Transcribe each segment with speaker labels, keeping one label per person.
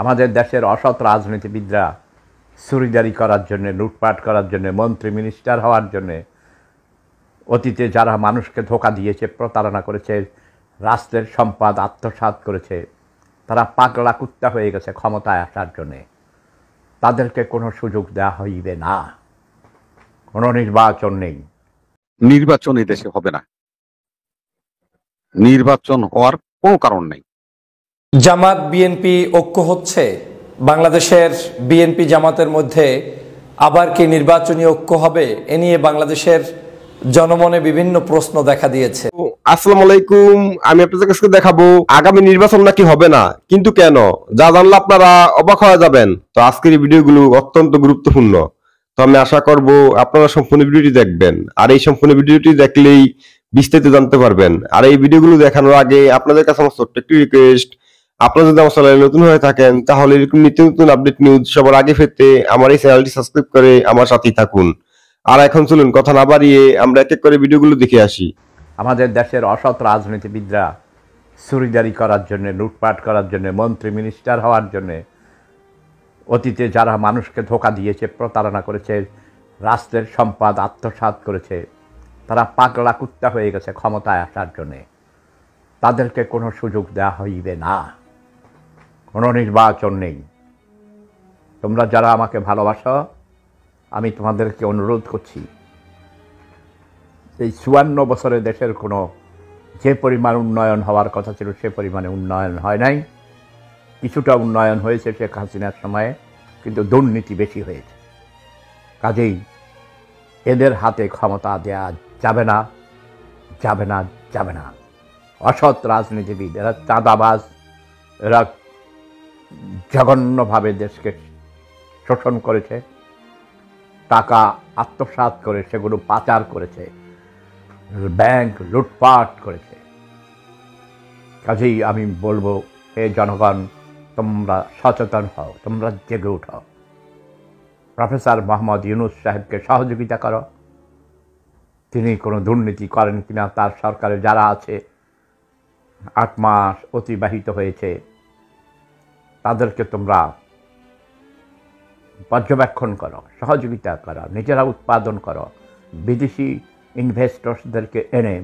Speaker 1: আমাদের দেশের অসৎ রাজনীতিবিদরা চুরিদারি করার জন্য, লুটপাট করার জন্য, মন্ত্রী মিনিস্টার হওয়ার জন্য, অতীতে যারা মানুষকে ধোঁকা দিয়েছে, প্রতারণা করেছে, রাষ্ট্রের সম্পদ আত্মসাৎ করেছে, তারা পাগলা কুত্তা হয়ে গেছে ক্ষমতায় আসার জন্যে। তাদেরকে কোনো সুযোগ দেওয়া হইবে না। কোনো নির্বাচন নেই।
Speaker 2: নির্বাচন এই দেশে হবে না। নির্বাচন হওয়ার কোনো কারণ নেই।
Speaker 3: জামাত বিএনপি ঐক্য হচ্ছে, বাংলাদেশের বিএনপি জামাতের মধ্যে আবার কি নির্বাচনী ঐক্য হবে? এ নিয়ে বাংলাদেশের জনমনে বিভিন্ন প্রশ্ন দেখা দিয়েছে।
Speaker 4: আসসালামু আলাইকুম, আমি আপনাদের কাছে দেখাবো আগামী নির্বাচন নাকি হবে না, কিন্তু কেন, যা জানলে আপনারা অবাক হয়ে যাবেন। তো আজকের এই ভিডিওগুলো অত্যন্ত গুরুত্বপূর্ণ। তো আমি আশা করব আপনারা সম্পূর্ণ ভিডিওটি দেখবেন, আর এই সম্পূর্ণ ভিডিওটি দেখলেই বিস্তারিত জানতে পারবেন। আর এই ভিডিওগুলো দেখানোর আগে আপনাদের কাছে আমার ছোট্ট একটি রিকোয়েস্ট, আপনারা যদি আমার চ্যানেলে নতুন হয়ে থাকেন তাহলে এরকম নিত্য নতুন আপডেট নিউজ সবার আগে পেতে আমার এই চ্যানেলটি সাবস্ক্রাইব করে আমার সাথেই থাকুন। আর এখন চলুন কথা না বাড়িয়ে আমরা এক এক করে ভিডিওগুলো দেখে আসি।
Speaker 1: আমাদের দেশের অসৎ রাজনীতিবিদরা চুরিদারি করার জন্য, লুটপাট করার জন্য, মন্ত্রী মিনিস্টার হওয়ার জন্য, অতীতে যারা মানুষকে ধোঁকা দিয়েছে, প্রতারণা করেছে, রাষ্ট্রের সম্পদ আত্মসাৎ করেছে, তারা পাগলা কুত্তা হয়ে গেছে ক্ষমতায় আসার জন্যে। তাদেরকে কোনো সুযোগ দেওয়া হইবে না। কোনো নির্বাচন নেই। তোমরা যারা আমাকে ভালোবাসো, আমি তোমাদেরকে অনুরোধ করছি, এই 54 বছরে দেশের কোনো যে পরিমাণ উন্নয়ন হওয়ার কথা ছিল সে পরিমাণে উন্নয়ন হয় নাই। কিছুটা উন্নয়ন হয়েছে শেখ হাসিনার সময়ে, কিন্তু দুর্নীতি বেশি হয়েছে। কাজেই এদের হাতে ক্ষমতা দেয়া যাবে না, যাবে না, যাবে না। অসৎ রাজনীতিবিদ, এরা চাঁদাবাজ, এরা জঘন্যভাবে দেশকে শোষণ করেছে, টাকা আত্মসাৎ করে সেগুলো পাচার করেছে, ব্যাংক লুটপাট করেছে। কাজেই আমি বলবো, হে জনগণ, তোমরা সচেতন হও, তোমরা জেগে উঠো। প্রফেসর মোহাম্মদ ইউনূস সাহেবকে সহযোগিতা করো। তিনি কোনো দুর্নীতি করেন কিনা, তার সরকারে যারা আছে, 8 মাস অতিবাহিত হয়েছে, তাদেরকে তোমরা পর্যবেক্ষণ করো, সহযোগিতা করো, নিজেরা উৎপাদন করো। বিদেশি ইনভেস্টরসদেরকে এনে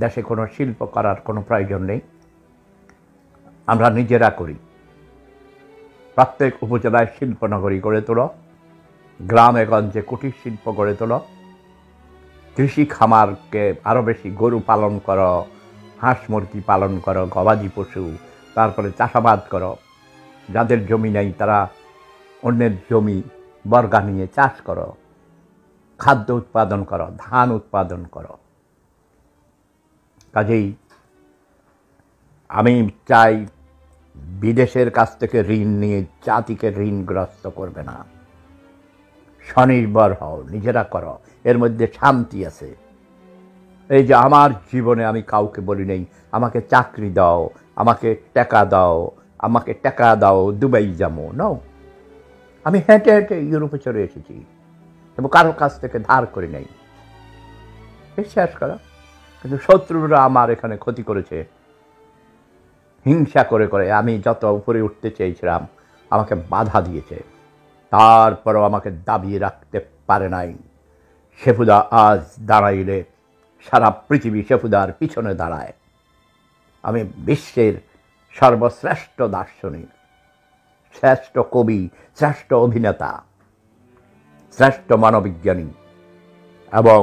Speaker 1: দেশে কোনো শিল্প করার কোনো প্রয়োজন নেই, আমরা নিজেরা করি। প্রত্যেক উপজেলায় শিল্পনগরী গড়ে তোলো, গ্রামে গঞ্জে কুটির শিল্প গড়ে তোলো, কৃষি খামারকে আরও বেশি, গরু পালন করো, হাঁস মুরগি পালন করো, গবাদি পশু, তারপরে চাষাবাদ করো। যাদের জমি নেই তারা অন্যের জমি বর্গা নিয়ে চাষ করো, খাদ্য উৎপাদন করো, ধান উৎপাদন করো। কাজেই আমি চাই, বিদেশের কাছ থেকে ঋণ নিয়ে জাতিকে ঋণগ্রস্ত করবে না। স্বনির্ভর হও, নিজেরা করো, এর মধ্যে শান্তি আছে। এই যে আমার জীবনে আমি কাউকে বলি নেই আমাকে চাকরি দাও, আমাকে টাকা দাও, আমাকে টাকা দাও, দুবাই যাবো, নাও। আমি হেঁটে হেঁটে ইউরোপে চলে এসেছি এবং কারোর কাছ থেকে ধার করি নাই। বিশ্বাস করো। কিন্তু শত্রুরা আমার এখানে ক্ষতি করেছে, হিংসা করে করে। আমি যত উপরে উঠতে চেয়েছিলাম আমাকে বাধা দিয়েছে, তারপরও আমাকে দাবিয়ে রাখতে পারে নাই। শেফুদা আজ দাঁড়াইলে সারা পৃথিবী শেফুদার পিছনে দাঁড়ায়। আমি বিশ্বের সর্বশ্রেষ্ঠ দার্শনিক, শ্রেষ্ঠ কবি, শ্রেষ্ঠ অভিনেতা, শ্রেষ্ঠ মানবিজ্ঞানী এবং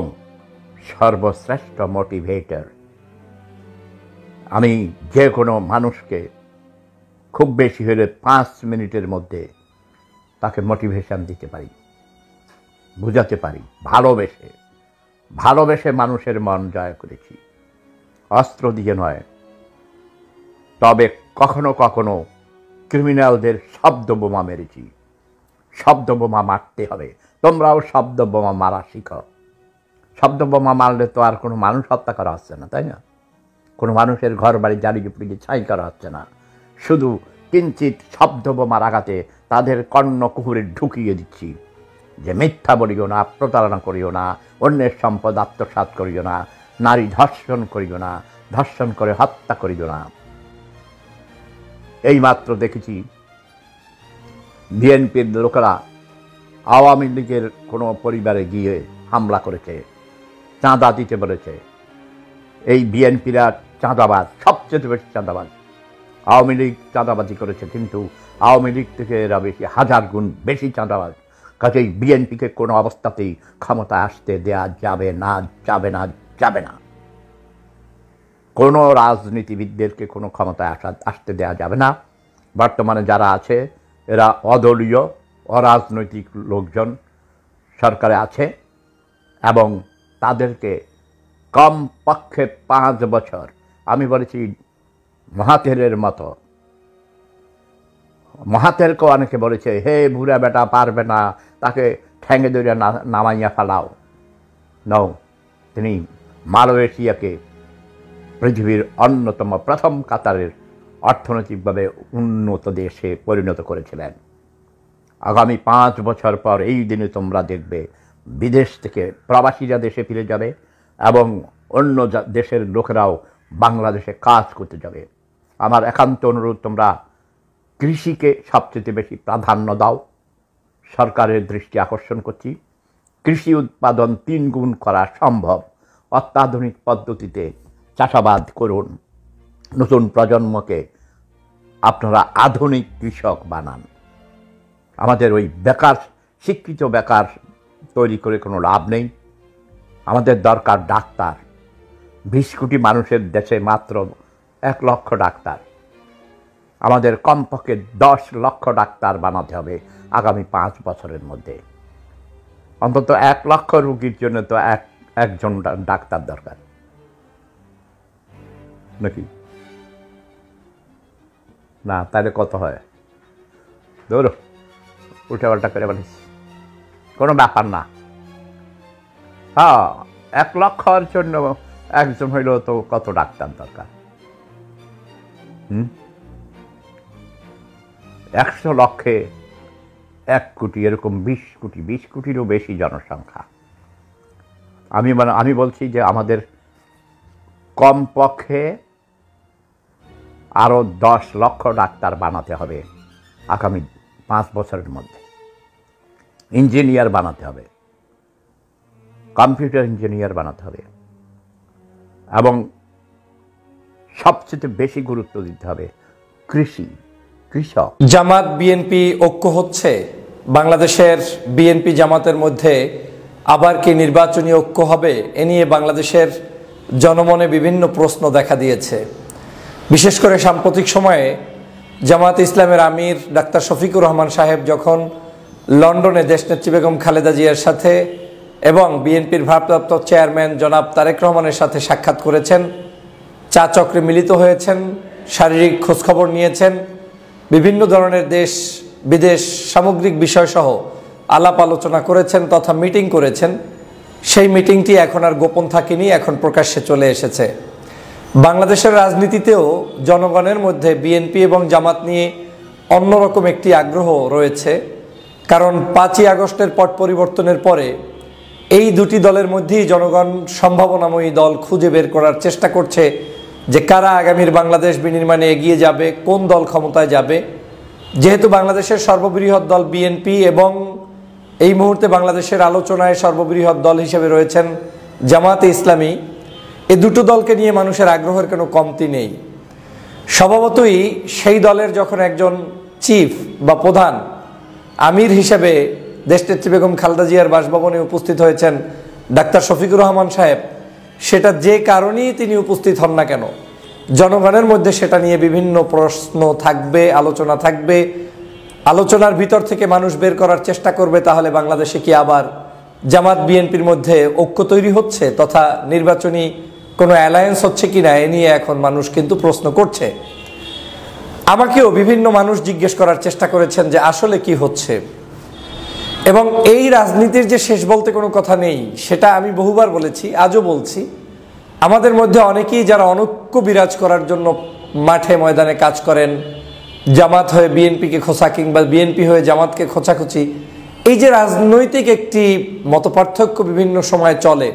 Speaker 1: সর্বশ্রেষ্ঠ মোটিভেটর। আমি যে কোনো মানুষকে খুব বেশি হলে 5 মিনিটের মধ্যে তাকে মোটিভেশন দিতে পারি, বুঝাতে পারি। ভালোবেসে ভালোবেসে মানুষের মন জয় করেছি, অস্ত্র দিয়ে নয়। তবে কখনো কখনো ক্রিমিনালদের শব্দ বোমা মেরেছি। শব্দ বোমা মারতে হবে, তোমরাও শব্দ বোমা মারা শিখো। শব্দ বোমা মারলে তো আর কোনো মানুষ হত্যা করা হচ্ছে না, তাই না? কোনো মানুষের ঘর বাড়ি জ্বালিয়ে পুড়িয়ে ছাই করা হচ্ছে না। শুধু কিঞ্চিত শব্দ বোমার আঘাতে তাদের কর্ণ কুহুরে ঢুকিয়ে দিচ্ছি যে মিথ্যা বলিও না, প্রতারণা করিও না, অন্যের সম্পদ আত্মসাৎ করিও না, নারী ধর্ষণ করিও না, ধর্ষণ করে হত্যা করিও না। এই মাত্র দেখেছি বিএনপির লোকেরা আওয়ামী লীগের কোনো পরিবারে গিয়ে হামলা করেছে, চাঁদা দিতে বলেছে। এই বিএনপিরা চাঁদাবাজ, সবচেয়ে বেশি চাঁদাবাজ। আওয়ামী লীগ চাঁদাবাজি করেছে, কিন্তু আওয়ামী লীগ থেকে এরা বেশি, 1000 গুণ বেশি চাঁদাবাজ। কাজেই বিএনপিকে কোনো অবস্থাতেই ক্ষমতা আসতে দেয়া যাবে না, যাবে না, যাবে না। কোনো রাজনীতিবিদদেরকে কোনো ক্ষমতায় আসতে দেয়া যাবে না। বর্তমানে যারা আছে এরা অদলীয়, অরাজনৈতিক লোকজন সরকারে আছে, এবং তাদেরকে কমপক্ষে 5 বছর, আমি বলেছি মহাতেরের মতো, মহাতেরকে অনেকে বলেছে হে বুড়া বেটা পারবে না, তাকে ঠ্যাঙে ধরে নামাইয়া ফেলাও। নও, তিনি মালয়েশিয়াকে পৃথিবীর অন্যতম প্রথম কাতারের অর্থনৈতিকভাবে উন্নত দেশে পরিণত করেছিলেন। আগামী 5 বছর পর এই দিনে তোমরা দেখবে বিদেশ থেকে প্রবাসীরা দেশে ফিরে যাবে এবং অন্য দেশের লোকেরাও বাংলাদেশে কাজ করতে যাবে। আমার একান্ত অনুরোধ, তোমরা কৃষিকে সবচেয়ে বেশি প্রাধান্য দাও। সরকারের দৃষ্টি আকর্ষণ করছি, কৃষি উৎপাদন 3 গুণ করা সম্ভব। অত্যাধুনিক পদ্ধতিতে চাষাবাদ করুন, নতুন প্রজন্মকে আপনারা আধুনিক কৃষক বানান। আমাদের ওই বেকার, শিক্ষিত বেকার তৈরি করে কোনো লাভ নেই। আমাদের দরকার ডাক্তার। 20 কোটি মানুষের দেশে মাত্র 1 লক্ষ ডাক্তার। আমাদের কমপক্ষে 10 লক্ষ ডাক্তার বানাতে হবে আগামী 5 বছরের মধ্যে। অন্তত 1 লক্ষ রোগীর জন্য তো একজন ডাক্তার দরকার, নাকি না? তাহলে কত হয়? ধরো উল্টাপাল্টা করে বলিস, কোনো ব্যাপার না। হ্যাঁ, 1 লক্ষর জন্য একজন হইলেও তো কত ডাক্তার দরকার? 100 লক্ষে 1 কোটি, এরকম 20 কোটি, 20 কোটিরও বেশি জনসংখ্যা। আমি বলছি যে আমাদের কমপক্ষে আরও 10 লক্ষ ডাক্তার বানাতে হবে আগামী 5 বছরের মধ্যে। ইঞ্জিনিয়ার বানাতে হবে, কম্পিউটার ইঞ্জিনিয়ার বানাতে হবে, এবং সবচেয়ে বেশি গুরুত্ব দিতে হবে কৃষক।
Speaker 3: জামাত বিএনপি ঐক্য হচ্ছে, বাংলাদেশের বিএনপি জামাতের মধ্যে আবার কি নির্বাচনী ঐক্য হবে, এ নিয়ে বাংলাদেশের জনমনে বিভিন্ন প্রশ্ন দেখা দিয়েছে। বিশেষ করে সাম্প্রতিক সময়ে জামাত ইসলামের আমির ডাক্তার শফিকুর রহমান সাহেব যখন লন্ডনে দেশনেত্রী বেগম খালেদা জিয়ার সাথে এবং বিএনপির ভারপ্রাপ্ত চেয়ারম্যান জনাব তারেক রহমানের সাথে সাক্ষাৎ করেছেন, চা চক্রে মিলিত হয়েছেন, শারীরিক খোঁজখবর নিয়েছেন, বিভিন্ন ধরনের দেশ বিদেশ সামগ্রিক বিষয়সহ আলাপ আলোচনা করেছেন তথা মিটিং করেছেন, সেই মিটিংটি এখন আর গোপন থাকেনি, এখন প্রকাশ্যে চলে এসেছে। বাংলাদেশের রাজনীতিতেও জনগণের মধ্যে বিএনপি এবং জামাত নিয়ে অন্যরকম একটি আগ্রহ রয়েছে, কারণ 5ই আগস্টের পট পরিবর্তনের পরে এই দুটি দলের মধ্যেই জনগণ সম্ভাবনাময়ী দল খুঁজে বের করার চেষ্টা করছে যে কারা আগামীর বাংলাদেশ বিনির্মাণে এগিয়ে যাবে, কোন দল ক্ষমতায় যাবে। যেহেতু বাংলাদেশের সর্ববৃহৎ দল বিএনপি এবং এই মুহূর্তে বাংলাদেশের আলোচনায় সর্ববৃহৎ দল হিসেবে রয়েছেন জামাতে ইসলামী, এই দুটো দলকে নিয়ে মানুষের আগ্রহের কোনো কমতি নেই। স্বভাবতই সেই দলের যখন একজন চিফ বা প্রধান আমির হিসেবে দেশনেত্রী বেগম খালেদা জিয়ার বাসভবনে উপস্থিত হয়েছেন ডাক্তার শফিকুর রহমান সাহেব, সেটা যে কারণেই তিনি উপস্থিত হন না কেন, জনগণের মধ্যে সেটা নিয়ে বিভিন্ন প্রশ্ন থাকবে, আলোচনা থাকবে। আলোচনার ভিতর থেকে মানুষ বের করার চেষ্টা করবে তাহলে বাংলাদেশে কি আবার জামাত বিএনপির মধ্যে ঐক্য তৈরি হচ্ছে তথা নির্বাচনী কোনো অ্যালায়েন্স হচ্ছে কিনা, এ নিয়ে এখন মানুষ কিন্তু প্রশ্ন করছে। আমাকেও বিভিন্ন মানুষ জিজ্ঞেস করার চেষ্টা করেছেন যে আসলে কি হচ্ছে, এবং এই রাজনীতির যে শেষ বলতে কোনো কথা নেই সেটা আমি বহুবার বলেছি, আজও বলছি। আমাদের মধ্যে অনেকেই যারা অনৈক্য বিরাজ করার জন্য মাঠে ময়দানে কাজ করেন, জামাত হয়ে বিএনপিকে খোঁচা কিংবা বিএনপি হয়ে জামাতকে খোঁচাখুচি, এই যে রাজনৈতিক একটি মতপার্থক্য বিভিন্ন সময় চলে,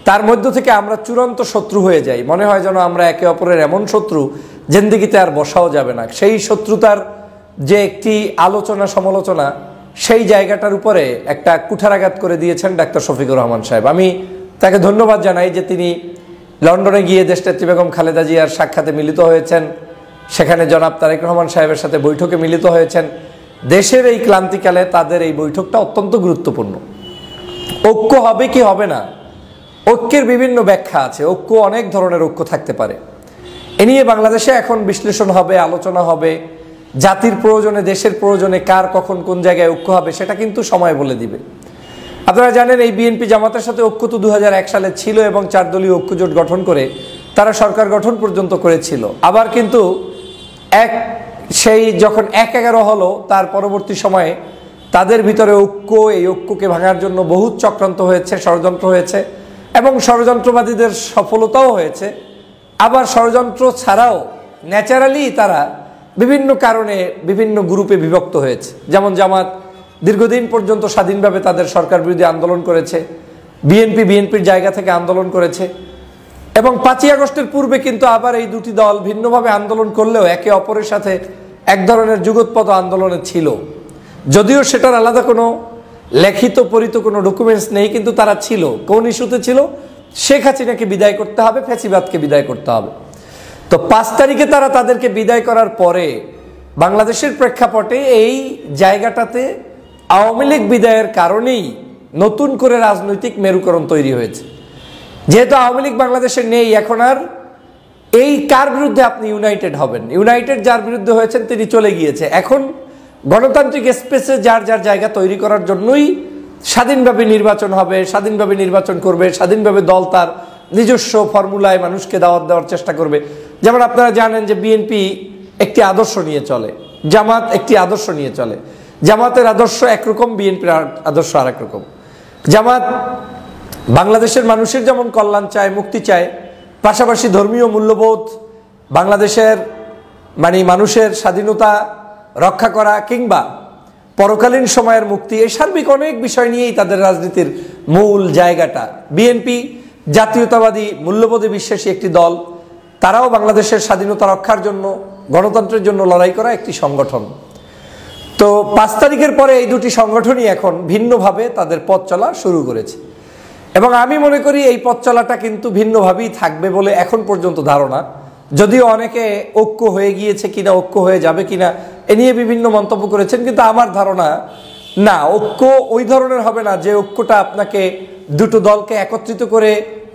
Speaker 3: তার মধ্য থেকে আমরা চূড়ান্ত শত্রু হয়ে যাই। মনে হয় যেন আমরা একে অপরের এমন শত্রু জিন্দেগিতে আর বসাও যাবে না। সেই শত্রুতার যে একটি আলোচনা সমালোচনা, সেই জায়গাটার উপরে একটা কুঠারাঘাত করে দিয়েছেন ডাক্তার শফিকুর রহমান সাহেব। আমি তাকে ধন্যবাদ জানাই যে তিনি লন্ডনে গিয়ে দেশনেত্রী বেগম খালেদা জিয়ার সাক্ষাতে মিলিত হয়েছেন, সেখানে জনাব তারেক রহমান সাহেবের সাথে বৈঠকে মিলিত হয়েছেন। দেশের এই ক্লান্তিকালে তাদের এই বৈঠকটা অত্যন্ত গুরুত্বপূর্ণ। ঐক্য হবে কি হবে না, ঐক্যের বিভিন্ন ব্যাখ্যা আছে, ঐক্য অনেক ধরনের ঐক্য থাকতে পারে। এ নিয়ে বাংলাদেশে এখন বিশ্লেষণ হবে, আলোচনা হবে। জাতির প্রয়োজনে, দেশের প্রয়োজনে কার কখন কোন জায়গায় ঐক্য হবে সেটা কিন্তু সময় বলে দিবে। আপনারা জানেন এই বিএনপি জামাতের সাথে ঐক্য তো 2001 সালে ছিল এবং 4 দলীয় ঐক্যজোট গঠন করে তারা সরকার গঠন পর্যন্ত করেছিল। আবার কিন্তু সেই যখন 1-11 হলো, তার পরবর্তী সময়ে তাদের ভিতরে ঐক্য, এই ঐক্যকে ভাঙার জন্য বহুত চক্রান্ত হয়েছে, ষড়যন্ত্র হয়েছে এবং ষড়যন্ত্রবাদীদের সফলতাও হয়েছে। আবার ষড়যন্ত্র ছাড়াও ন্যাচারালি তারা বিভিন্ন কারণে বিভিন্ন গ্রুপে বিভক্ত হয়েছে। যেমন জামাত দীর্ঘদিন পর্যন্ত স্বাধীনভাবে তাদের সরকার বিরোধী আন্দোলন করেছে, বিএনপির জায়গা থেকে আন্দোলন করেছে এবং 5ই আগস্টের পূর্বে কিন্তু আবার এই দুটি দল ভিন্নভাবে আন্দোলন করলেও একে অপরের সাথে এক ধরনের যুগোৎপদ আন্দোলনে ছিল। যদিও সেটার আলাদা কোনো লিখিত পরিত কোনো ডকুমেন্টস নেই, কিন্তু তারা ছিল। কোন ইস্যুতে ছিল? শেখ হাসিনাকে বিদায় করতে হবে, ফ্যাসিবাদকে বিদায় করতে হবে। তো 5 তারিখে তারা তাদেরকে বিদায় করার পরে বাংলাদেশের প্রেক্ষাপটে এই জায়গাটাতে আওয়ামী লীগ বিদায়ের কারণেই নতুন করে রাজনৈতিক মেরুকরণ তৈরি হয়েছে। যেহেতু আওয়ামী লীগ বাংলাদেশে নেই, এখন আর এই কার বিরুদ্ধে আপনি ইউনাইটেড হবেন? ইউনাইটেড যার বিরুদ্ধে হয়েছেন তিনি চলে গিয়েছে। এখন গণতান্ত্রিক স্পেসে যার যার জায়গা তৈরি করার জন্যই স্বাধীনভাবে নির্বাচন হবে, স্বাধীনভাবে নির্বাচন করবে, স্বাধীনভাবে দল তার নিজস্ব ফর্মুলায় মানুষকে দাওয়াত দেওয়ার চেষ্টা করবে। যেমন আপনারা জানেন যে বিএনপি একটি আদর্শ নিয়ে চলে, জামাত একটি আদর্শ নিয়ে চলে। জামাতের আদর্শ একরকম, বিএনপির আদর্শ আরেক রকম। জামাত বাংলাদেশের মানুষের যেমন কল্যাণ চায়, মুক্তি চায়, পাশাপাশি ধর্মীয় মূল্যবোধ, বাংলাদেশের মানুষের স্বাধীনতা রক্ষা করা কিংবা পরকালীন সময়ের মুক্তি, এই সার্বিক অনেক বিষয় নিয়েই তাদের রাজনীতির মূল জায়গাটা। বিএনপি জাতীয়তাবাদী মূল্যবোধে বিশ্বাসী একটি দল, তারাও বাংলাদেশের স্বাধীনতা রক্ষার জন্য, গণতন্ত্রের জন্য লড়াই করা একটি সংগঠন। তো 5 তারিখের পরে এই দুটি সংগঠনই এখন ভিন্নভাবে তাদের পথ চলা শুরু করেছে এবং আমি মনে করি এই পথ চলাটা কিন্তু ভিন্নভাবেই থাকবে বলে এখন পর্যন্ত ধারণা। যদিও অনেকে ঐক্য হয়ে গিয়েছে কিনা, ঐক্য হয়ে যাবে কিনা এ নিয়ে বিভিন্ন মন্তব্য করেছেন, কিন্তু আমার ধারণা না, ঐক্য ওই ধরনের হবে না যে ঐক্যটা আপনাকে দুটো দলকে একত্রিত করে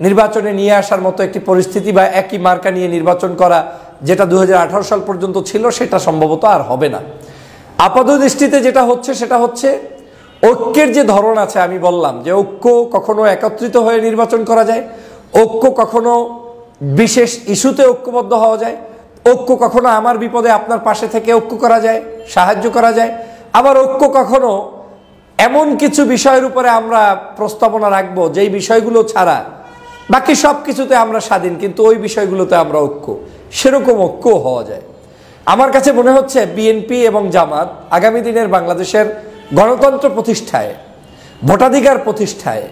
Speaker 3: নির্বাচনে নিয়ে আসার মতো একটি পরিস্থিতি বা একই মার্কা নিয়ে নির্বাচন করা যেটা 2018 সাল পর্যন্ত ছিল, সেটা সম্ভবত আর হবে না। আপাত দৃষ্টিতে যেটা হচ্ছে সেটা হচ্ছে ঐক্যের যে ধরন আছে, আমি বললাম যে ঐক্য কখনো একত্রিত হয়ে নির্বাচন করা যায়, ঐক্য কখনো বিশেষ ইস্যুতে ঐক্যবদ্ধ হওয়া যায়, ঐক্য কখনো আমার বিপদে আপনার পাশে থেকে ঐক্য করা যায়, সাহায্য করা যায়। আবার ঐক্য কখনো এমন কিছু বিষয়ের উপরে আমরা প্রস্তাবনা রাখবো যেই বিষয়গুলো ছাড়া বাকি সব কিছুতে আমরা স্বাধীন, কিন্তু ওই বিষয়গুলোতে আমরা ঐক্য, সেরকম ঐক্য হওয়া যায়। আমার কাছে মনে হচ্ছে বিএনপি এবং জামাত আগামী দিনের বাংলাদেশের গণতন্ত্র প্রতিষ্ঠায়, ভোটাধিকার প্রতিষ্ঠায়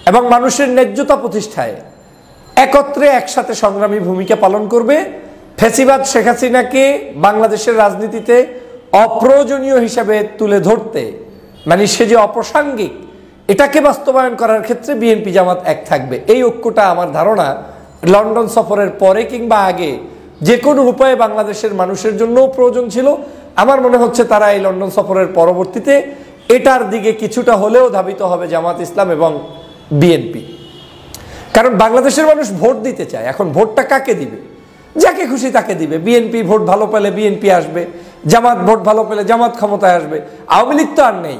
Speaker 3: এবং মানুষের ন্যায্যতা প্রতিষ্ঠায় একত্রে একসাথে সংগ্রামী ভূমিকা পালন করবে। ফ্যাসিবাদ শেখ হাসিনাকে বাংলাদেশের রাজনীতিতে অপ্রয়োজনীয় হিসাবে তুলে ধরতে, সে যে অপ্রাসঙ্গিক, এটাকে বাস্তবায়ন করার ক্ষেত্রে বিএনপি জামাত এক থাকবে। এই ঐক্যটা আমার ধারণা লন্ডন সফরের পরে কিংবা আগে যে কোনো উপায়ে বাংলাদেশের মানুষের জন্যও প্রয়োজন ছিল। আমার মনে হচ্ছে তারা এই লন্ডন সফরের পরবর্তীতে এটার দিকে কিছুটা হলেও ধাবিত হবে জামাত ইসলাম এবং বিএনপি। কারণ বাংলাদেশের মানুষ ভোট দিতে চায়। এখন ভোটটা কাকে দিবে? যাকে খুশি তাকে দিবে। বিএনপি ভোট ভালো পেলে বিএনপি আসবে, জামাত ভোট ভালো পেলে জামাত ক্ষমতায় আসবে। আওয়ামী লীগ তো আর নেই।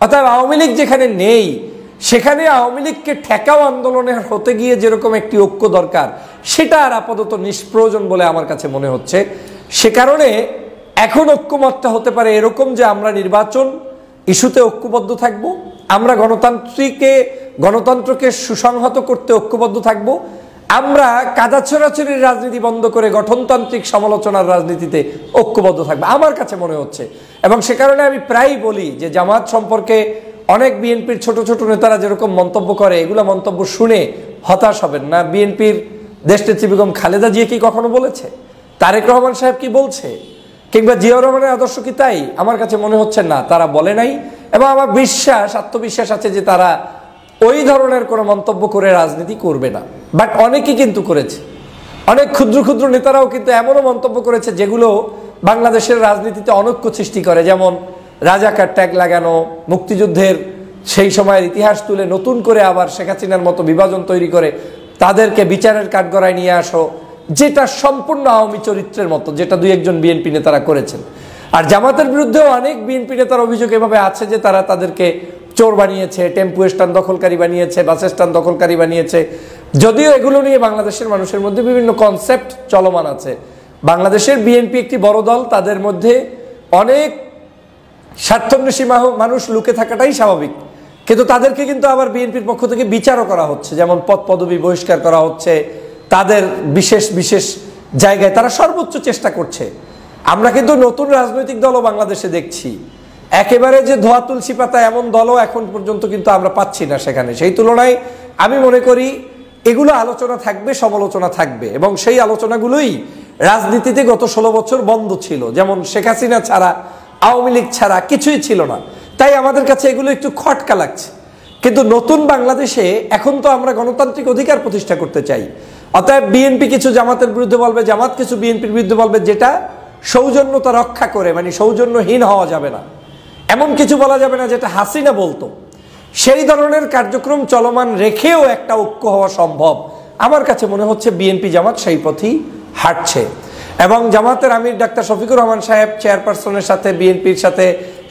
Speaker 3: অর্থাৎ আওয়ামী লীগ যেখানে নেই সেখানে আওয়ামী লীগকে ঠেকাও আন্দোলনে হতে গিয়ে যেরকম একটি ঐক্য দরকার, সেটা আর আপাতত নিষ্প্রয়োজন বলে আমার কাছে মনে হচ্ছে। সে কারণে এখন ঐক্যমতটা হতে পারে এরকম যে আমরা নির্বাচন ইস্যুতে ঐক্যবদ্ধ থাকব, আমরা গণতন্ত্রকে সুসংহত করতে ঐক্যবদ্ধ থাকব, আমরা কাদা ছোড়াছড়ির রাজনীতি বন্ধ করে গঠনতান্ত্রিক সমালোচনার রাজনীতিতে ঐক্যবদ্ধ থাকবে আমার কাছে মনে হচ্ছে। এবং সে কারণে আমি প্রায়ই বলি যে জামাত সম্পর্কে অনেক বিএনপির ছোট ছোট নেতারা যেরকম মন্তব্য করে, এগুলো মন্তব্য শুনে হতাশ হবেন না। বিএনপির দেশনেত্রী বেগম খালেদা জিয়া কি কখনো বলেছে? তারেক রহমান সাহেব কি বলছে? কিংবা জিয়াউর রহমানের আদর্শ কি তাই? আমার কাছে মনে হচ্ছে না, তারা বলে নাই। এবং আমার আত্মবিশ্বাস আছে যে তারা ওই ধরনের কোনো মন্তব্য করে রাজনীতি করবে না। বাট অনেকে কিন্তু করেছে, অনেক ক্ষুদ্র ক্ষুদ্র নেতারাও কিন্তু এমনও মন্তব্য করেছে যেগুলো বাংলাদেশের রাজনীতিতে অনৈক্য সৃষ্টি করে। যেমন রাজাকার ট্যাগ লাগানো, মুক্তিযুদ্ধের সেই সময়ের ইতিহাস তুলে নতুন করে আবার শেখ হাসিনার মতো বিভাজন তৈরি করে তাদেরকে বিচারের কাঠগড়ায় নিয়ে আসো, যেটা সম্পূর্ণ আওয়ামী চরিত্রের মতো, যেটা দুই একজন বিএনপি নেতারা করেছেন। আর জামাতের বিরুদ্ধেও অনেক বিএনপি নেতার অভিযোগ এভাবে আছে যে তারা তাদেরকে চোর বানিয়েছে, টেম্পু স্ট্যান্ড দখলকারী বানিয়েছে, বাস স্ট্যান্ড দখলকারী বানিয়েছে। যদিও এগুলো নিয়ে বাংলাদেশের মানুষের মধ্যে বিভিন্ন কনসেপ্ট চলমান আছে। বাংলাদেশের বিএনপি একটি বড় দল, তাদের মধ্যে অনেক স্বার্থান্বেষী মানুষ লুকে থাকাটাই স্বাভাবিক, কিন্তু তাদেরকে কিন্তু আবার বিএনপির পক্ষ থেকে বিচারও করা হচ্ছে, যেমন পদ পদবি বহিষ্কার করা হচ্ছে, তাদের বিশেষ বিশেষ জায়গায় তারা সর্বোচ্চ চেষ্টা করছে। আমরা কিন্তু নতুন রাজনৈতিক দলও বাংলাদেশে দেখছি, একেবারে যে ধোয়া তুলসী পাতা এমন দলও এখন পর্যন্ত কিন্তু আমরা পাচ্ছি না সেখানে। সেই তুলনায় আমি মনে করি এগুলো আলোচনা থাকবে, সমালোচনা থাকবে, এবং সেই আলোচনাগুলোই রাজনীতিতে গত 16 বছর বন্ধ ছিল। যেমন শেখ হাসিনা ছাড়া, আওয়ামী লীগ ছাড়া কিছুই ছিল না, তাই আমাদের কাছে এগুলো একটু খটকা লাগছে। কিন্তু নতুন বাংলাদেশে এখন তো আমরা গণতান্ত্রিক অধিকার প্রতিষ্ঠা করতে চাই। অতএব বিএনপি কিছু জামাতের বিরুদ্ধে বলবে, জামাত কিছু বিএনপির বিরুদ্ধে বলবে, যেটা সৌজন্যতা রক্ষা করে, মানে সৌজন্যহীন হওয়া যাবে না, এমন কিছু বলা যাবে না যেটা হাসিনা বলতো। সেই ধরনের কার্যক্রম চলমান রেখেও একটা ঐক্য হওয়া সম্ভব। আমার কাছে মনে হচ্ছে বিএনপি জামাত সেই পথেই হাঁটছে। এবং জামাতের আমির ডাক্তার শফিকুর রহমান সাহেব চেয়ারপারসনের সাথে বিএনপির সাথে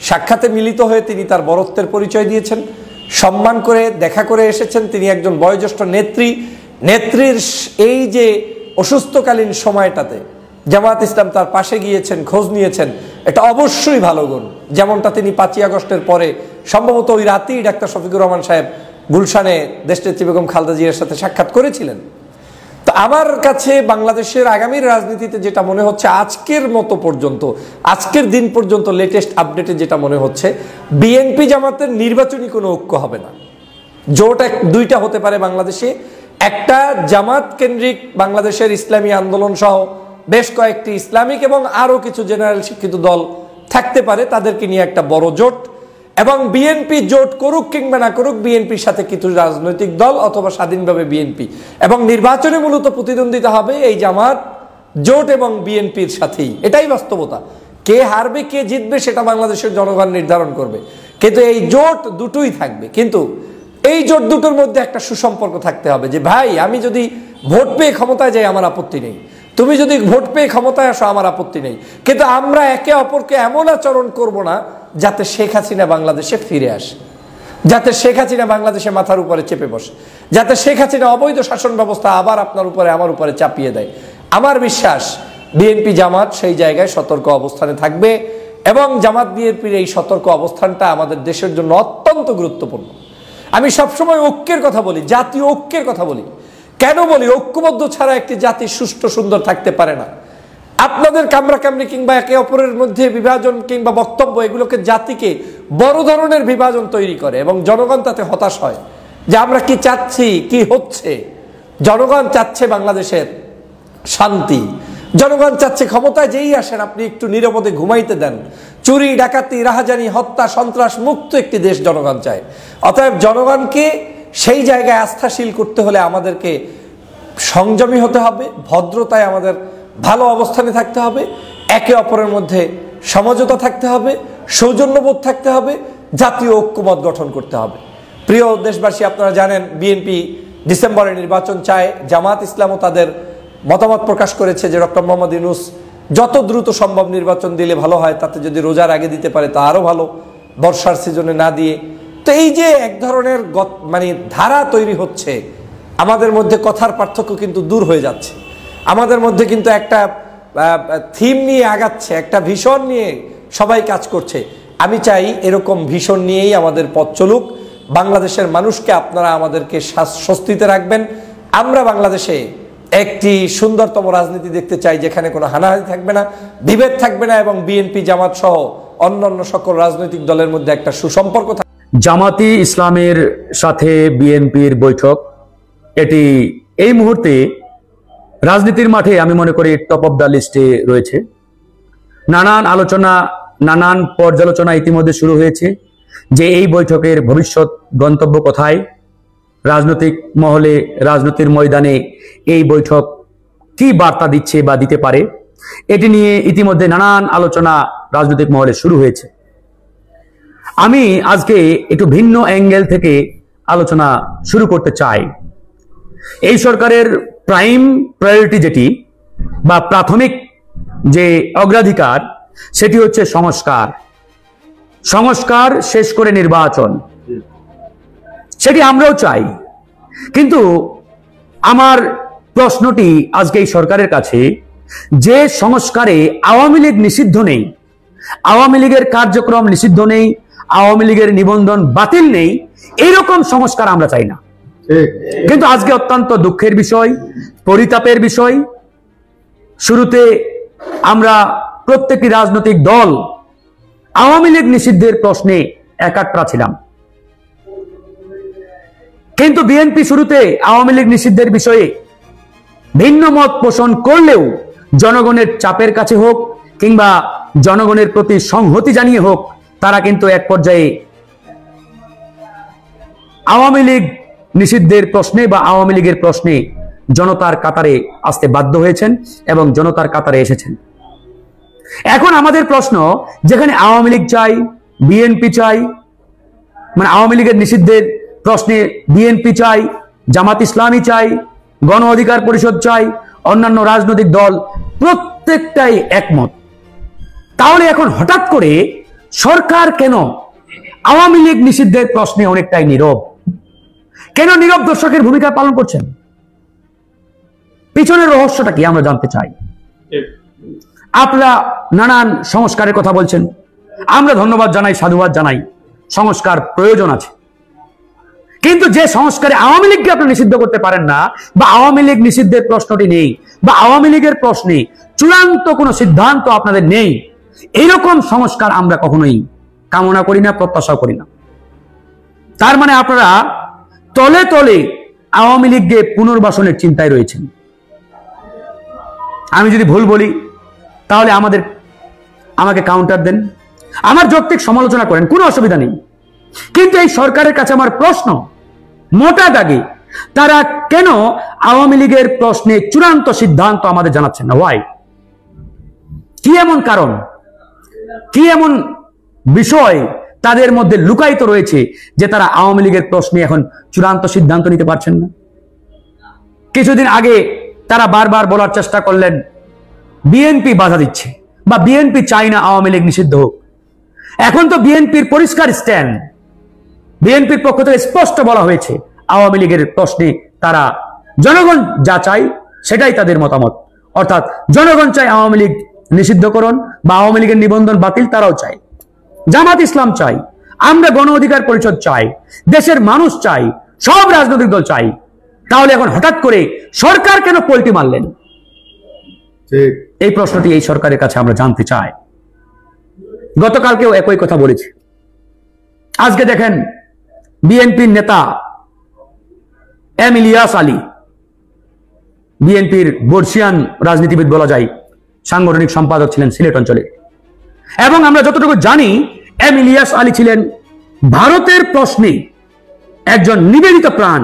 Speaker 3: সাক্ষাতে মিলিত হয়ে তিনি তার বরত্বের পরিচয় দিয়েছেন, সম্মান করে দেখা করে এসেছেন। তিনি একজন বয়োজ্যেষ্ঠ নেত্রীর এই যে অসুস্থকালীন সময়টাতে জামাত ইসলাম তার পাশে গিয়েছেন, খোঁজ নিয়েছেন, এটা অবশ্যই ভালো গুণ। যেমনটা তিনি 5ই আগস্টের পরে সম্ভবত ওই রাতেই ডাক্তার শফিকুর রহমান সাহেব গুলশানে দেশনেত্রী বেগম খালেদা জিয়ার সাথে সাক্ষাৎ করেছিলেন। তো আমার কাছে বাংলাদেশের আগামীর রাজনীতিতে যেটা মনে হচ্ছে আজকের মতো পর্যন্ত, আজকের দিন পর্যন্ত লেটেস্ট আপডেটে যেটা মনে হচ্ছে, বিএনপি জামাতের নির্বাচনী কোনো ঐক্য হবে না। জোট দুইটা হতে পারে বাংলাদেশে, একটা জামাত কেন্দ্রিক বাংলাদেশের ইসলামী আন্দোলন সহ বেশ কয়েকটি ইসলামিক এবং আরো কিছু জেনারেল শিক্ষিত দল থাকতে পারে, তাদেরকে নিয়ে একটা বড় জোট। এবং বিএনপি জোট করুক কিংবা না করুক, বিএনপির সাথে কিছু রাজনৈতিক দল অথবা স্বাধীনভাবে বিএনপি, এবং নির্বাচনে মূলত প্রতিদ্বন্দ্বিতা হবে এই জামাত জোট এবং বিএনপির সাথেই। এটাই বাস্তবতা। কে হারবে কে জিতবে সেটা বাংলাদেশের জনগণ নির্ধারণ করবে, কিন্তু এই জোট দুটোই থাকবে। কিন্তু এই জোট দুটোর মধ্যে একটা সুসম্পর্ক থাকতে হবে, যে ভাই আমি যদি ভোট পেয়ে ক্ষমতায় যাই আমার আপত্তি নেই, তুমি যদি ভোট পেয়ে ক্ষমতায় আসো আমার আপত্তি নেই, কিন্তু আমরা একে অপরকে এমন আচরণ করব না যাতে শেখ হাসিনা বাংলাদেশে ফিরে আসে, যাতে শেখ হাসিনা বাংলাদেশে মাথার উপরে চেপে বসে, যাতে শেখ হাসিনা অবৈধ শাসন ব্যবস্থা আবার আপনার উপরে আমার উপরে চাপিয়ে দেয়। আমার বিশ্বাস বিএনপি জামাত সেই জায়গায় সতর্ক অবস্থানে থাকবে, এবং জামাত বিএনপির এই সতর্ক অবস্থানটা আমাদের দেশের জন্য অত্যন্ত গুরুত্বপূর্ণ। আমি সবসময় ঐক্যের কথা বলি, জাতীয় ঐক্যের কথা বলি। কেন বলি? ঐক্যবদ্ধ ছাড়া একটি জাতি সুষ্ঠু সুন্দর থাকতে পারে না। আপনাদের কামড়াকামড়ি কিংবা একে অপরের মধ্যে বিভাজন কিংবা বক্তব্য, এগুলোকে জাতিকে বড় ধরনের বিভাজন তৈরি করে, এবং জনগণ তাতে হতাশ হয় যে আমরা কি চাচ্ছি, কি হচ্ছে। জনগণ চাচ্ছে বাংলাদেশের শান্তি, জনগণ চাচ্ছে ক্ষমতায় যেই আসেন আপনি একটু নিরাপদে ঘুমাইতে দেন। চুরি ডাকাতি রাহাজানি হত্যা সন্ত্রাস মুক্ত একটি দেশ জনগণ চায়। অতএব জনগণকে সেই জায়গায় আস্থাশীল করতে হলে আমাদেরকে সংযমী হতে হবে, ভদ্রতায় আমাদের ভালো অবস্থানে থাকতে হবে, একে অপরের মধ্যে সমঝোতা থাকতে হবে, সৌজন্যবোধ থাকতে হবে, জাতীয় ঐক্যমত গঠন করতে হবে। প্রিয় দেশবাসী, আপনারা জানেন বিএনপি ডিসেম্বরে নির্বাচন চায়। জামাত ইসলামও তাদের মতামত প্রকাশ করেছে যে ডক্টর মোহাম্মদ ইউনূস যত দ্রুত সম্ভব নির্বাচন দিলে ভালো হয়, তাতে যদি রোজার আগে দিতে পারে তা আরো ভালো, বর্ষার সিজনে না দিয়ে। তো এই যে এক ধরনের মানে ধারা তৈরি হচ্ছে, আমাদের মধ্যে কথার পার্থক্য কিন্তু দূর হয়ে যাচ্ছে, আমাদের মধ্যে কিন্তু একটা থিম নিয়ে আগাচ্ছে, একটা ভিশন নিয়ে সবাই কাজ করছে। আমি চাই এরকম ভিশন নিয়েই আমাদের পথ চলুক। বাংলাদেশের মানুষকে আপনারা আমাদেরকে স্বস্তিতে রাখবেন। আমরা বাংলাদেশে একটি সুন্দরতম রাজনীতি দেখতে চাই, যেখানে কোনো হানাহানি থাকবে না, বিভেদ থাকবে না, এবং বিএনপি জামাত সহ অন্যান্য সকল রাজনৈতিক দলের মধ্যে একটা সুসম্পর্ক থাকবে।
Speaker 5: জামাতি ইসলামের সাথে বিএনপির বৈঠক, এটি এই মুহূর্তে রাজনীতির মাঠে আমি মনে করি টপ অফ দ্য লিস্টে রয়েছে। নানান আলোচনা, নানান পর্যালোচনা ইতিমধ্যে শুরু হয়েছে যে এই বৈঠকের ভবিষ্যৎ গন্তব্য কোথায়, রাজনৈতিক মহলে, রাজনীতির ময়দানে এই বৈঠক কি বার্তা দিচ্ছে বা দিতে পারে, এটি নিয়ে ইতিমধ্যে নানান আলোচনা রাজনৈতিক মহলে শুরু হয়েছে। আমি আজকে একটু ভিন্ন অ্যাঙ্গেল থেকে আলোচনা শুরু করতে চাই। এই সরকারের প্রাইম প্রায়োরিটি যেটি বা প্রাথমিক যে অগ্রাধিকার, সেটি হচ্ছে সংস্কার। সংস্কার শেষ করে নির্বাচন, সেটি আমরাও চাই। কিন্তু আমার প্রশ্নটি আজকে এই সরকারের কাছে, যে সংস্কারে আওয়ামী লীগ নিষিদ্ধ নেই, আওয়ামী লীগের কার্যক্রম নিষিদ্ধ নেই, আওয়ামী লীগের নিবন্ধন বাতিল নেই, এইরকম সংস্কার আমরা চাই না। কিন্তু আজকে অত্যন্ত দুঃখের বিষয়, পরিতাপের বিষয়, শুরুতে আমরা প্রত্যেকটি রাজনৈতিক দল আওয়ামী লীগ নিষিদ্ধের প্রশ্নে একাট্টা ছিলাম। কিন্তু বিএনপি শুরুতে আওয়ামী লীগ নিষিদ্ধের বিষয়ে ভিন্ন মত পোষণ করলেও জনগণের চাপের কাছে হোক কিংবা জনগণের প্রতি সংহতি জানিয়ে হোক, তারা কিন্তু এক পর্যায়ে আওয়ামী লীগ নিষিদ্ধের প্রশ্নে বা আওয়ামী লীগের প্রশ্নে জনতার কাতারে আসতে বাধ্য হয়েছেন এবং জনতার কাতারে এসেছেন। এখন আমাদের প্রশ্ন, যেখানে আওয়ামী লীগ চাই, বিএনপি চাই, মানে আওয়ামী লীগের নিষিদ্ধের প্রশ্নে বিএনপি চাই, জামাত ইসলামী চাই, গণ অধিকার পরিষদ চাই, অন্যান্য রাজনৈতিক দল প্রত্যেকটাই একমত, তাহলে এখন হঠাৎ করে সরকার কেন আওয়ামী লীগ নিষিদ্ধের প্রশ্নে অনেকটাই নীরব? কেন নীরব দর্শকের ভূমিকা পালন করছেন? পিছনের রহস্যটা কি আমরা জানতে চাই। আপনারা নানান সংস্কারের কথা বলছেন, আমরা ধন্যবাদ জানাই, সাধুবাদ জানাই, সংস্কার প্রয়োজন আছে। কিন্তু যে সংস্কারে আওয়ামী লীগকে আপনি নিষিদ্ধ করতে পারেন না, বা আওয়ামী লীগ নিষিদ্ধের প্রশ্নটি নেই, বা আওয়ামী লীগের প্রশ্নে চূড়ান্ত কোনো সিদ্ধান্ত আপনাদের নেই, এইরকম সংস্কার আমরা কখনোই কামনা করি না, প্রত্যাশা করি না। তার মানে আপনারা তলে তলে আওয়ামী লীগকে পুনর্বাসনের চিন্তায় রয়েছেন। আমি যদি ভুল বলি তাহলে আমাকে কাউন্টার দেন, আমার যৌক্তিক সমালোচনা করেন, কোনো অসুবিধা নেই। কিন্তু এই সরকারের কাছে আমার প্রশ্ন, মোটা দাগে তারা কেন আওয়ামী লীগের প্রশ্নে চূড়ান্ত সিদ্ধান্ত আমাদের জানাচ্ছেন না? ওয়াই? কি এমন কারণ, কি এমন বিষয় তাদের মধ্যে লুকায়িত রয়েছে যে তারা আওয়ামী লীগের প্রশ্নে এখন চূড়ান্ত সিদ্ধান্ত নিতে পারছেন না? কিছুদিন আগে তারা বারবার বলার চেষ্টা করলেন বিএনপি বাধা দিচ্ছে বা বিএনপি চায় না আওয়ামী লীগ নিষিদ্ধ হোক। এখন তো বিএনপির পরিষ্কার স্ট্যান্ড, বিএনপির পক্ষ থেকে স্পষ্ট বলা হয়েছে আওয়ামী লীগের প্রশ্নে তারা জনগণ যা চায় সেটাই তাদের মতামত, অর্থাৎ জনগণ চায় আওয়ামী লীগ নিষিদ্ধকরণ বা আওয়ামী লীগের নিবন্ধন বাতিল, তারাও চায়। জামাত ইসলাম চাই, আমরা গণ অধিকার পরিষদ চাই, দেশের মানুষ চাই, সব রাজনৈতিক দল চাই। তাহলে এখন হঠাৎ করে সরকার কেন পল্টি মারলেন? এই প্রশ্নটি এই সরকারের কাছে আমরা জানতে চাই। গতকালকেও একই কথা বলেছি। আজকে দেখেন বিএনপির নেতা এম ইলিয়াস আলী, বিএনপির বর্ষিয়ান রাজনীতিবিদ বলা যায়, সাংগঠনিক সম্পাদক ছিলেন সিলেট অঞ্চলে, এবং আমরা যতটুকু জানি এম ইলিয়াস আলী ছিলেন ভারতের প্রশ্নে একজন নিবেদিত প্রাণ,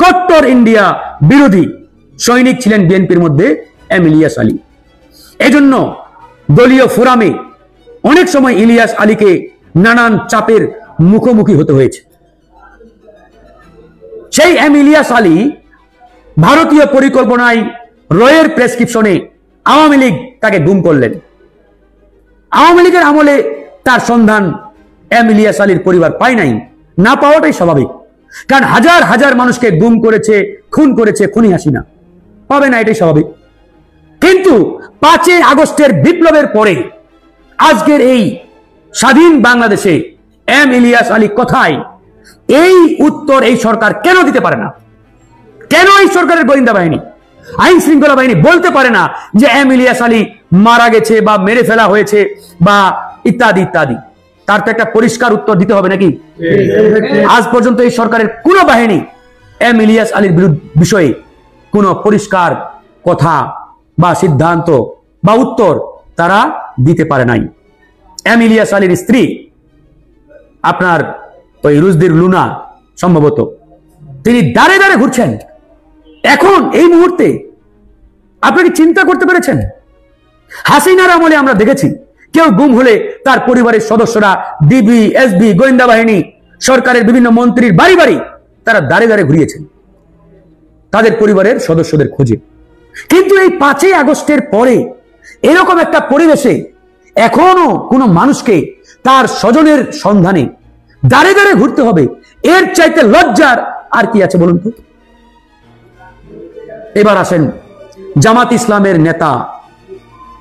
Speaker 5: কট্টর ইন্ডিয়া বিরোধী সৈনিক ছিলেন বিএনপির মধ্যে এম ইলিয়াস আলী। এজন্য দলীয় ফোরামে অনেক সময় ইলিয়াস আলীকে নানান চাপের মুখোমুখি হতে হয়েছে। সেই এম ইলিয়াস আলী ভারতীয় পরিকল্পনায় রয়ের প্রেসক্রিপশনে আওয়ামী লীগ তাকে গুম করলেন। আওয়ামী লীগের আমলে তার সন্ধান এম ইলিয়াস আলীর পরিবার পায় নাই, না পাওয়াটাই স্বাভাবিক, কারণ হাজার হাজার মানুষকে গুম করেছে, খুন করেছে খুনি হাসিনা, পাবে না, এটাই স্বাভাবিক। কিন্তু 5 আগস্টের বিপ্লবের পরে আজকের এই স্বাধীন বাংলাদেশে এম ইলিয়াস আলী কোথায়, এই উত্তর এই সরকার কেন দিতে পারে না? কেন এই সরকারের গোয়েন্দা বাহিনী, আইন শৃঙ্খলা বাহিনী বলতে পারে না যে এম ইলিয়াস আলী মারা গেছে বা মেরে ফেলা হয়েছে বা ইত্যাদি ইত্যাদি? তার তো একটা পরিষ্কার উত্তর দিতে হবে নাকি? আজ পর্যন্ত এই সরকারের কোন বাহিনী এম ইলিয়াস আলীর বিষয়ে কোন পরিষ্কার কথা বা সিদ্ধান্ত বা উত্তর তারা দিতে পারে নাই। এম ইলিয়াস আলীর স্ত্রী আপনার ওই রুজদির লুনা সম্ভবত, তিনি দাঁড়ে দাঁড়ে ঘুরছেন এখন এই মুহূর্তে। আপনি কি চিন্তা করতে পেরেছেন? হাসিনার আমলে আমরা দেখেছি কেউ গুম হলে তার পরিবারের সদস্যরা ডিবি, এসবি, গোয়েন্দা বাহিনী, সরকারের বিভিন্ন মন্ত্রীর বাড়ি বাড়ি তারা দাঁড়ে দাঁড়ে ঘুরিয়েছেন তাদের পরিবারের সদস্যদের খোঁজে। কিন্তু এই 5ই আগস্টের পরে এরকম একটা পরিবেশে এখনো কোনো মানুষকে তার স্বজনের সন্ধানে দাঁড়ে দাঁড়ে ঘুরতে হবে, এর চাইতে লজ্জার আর কি আছে বলুন তো? এবার আসেন জামাত ইসলামের নেতা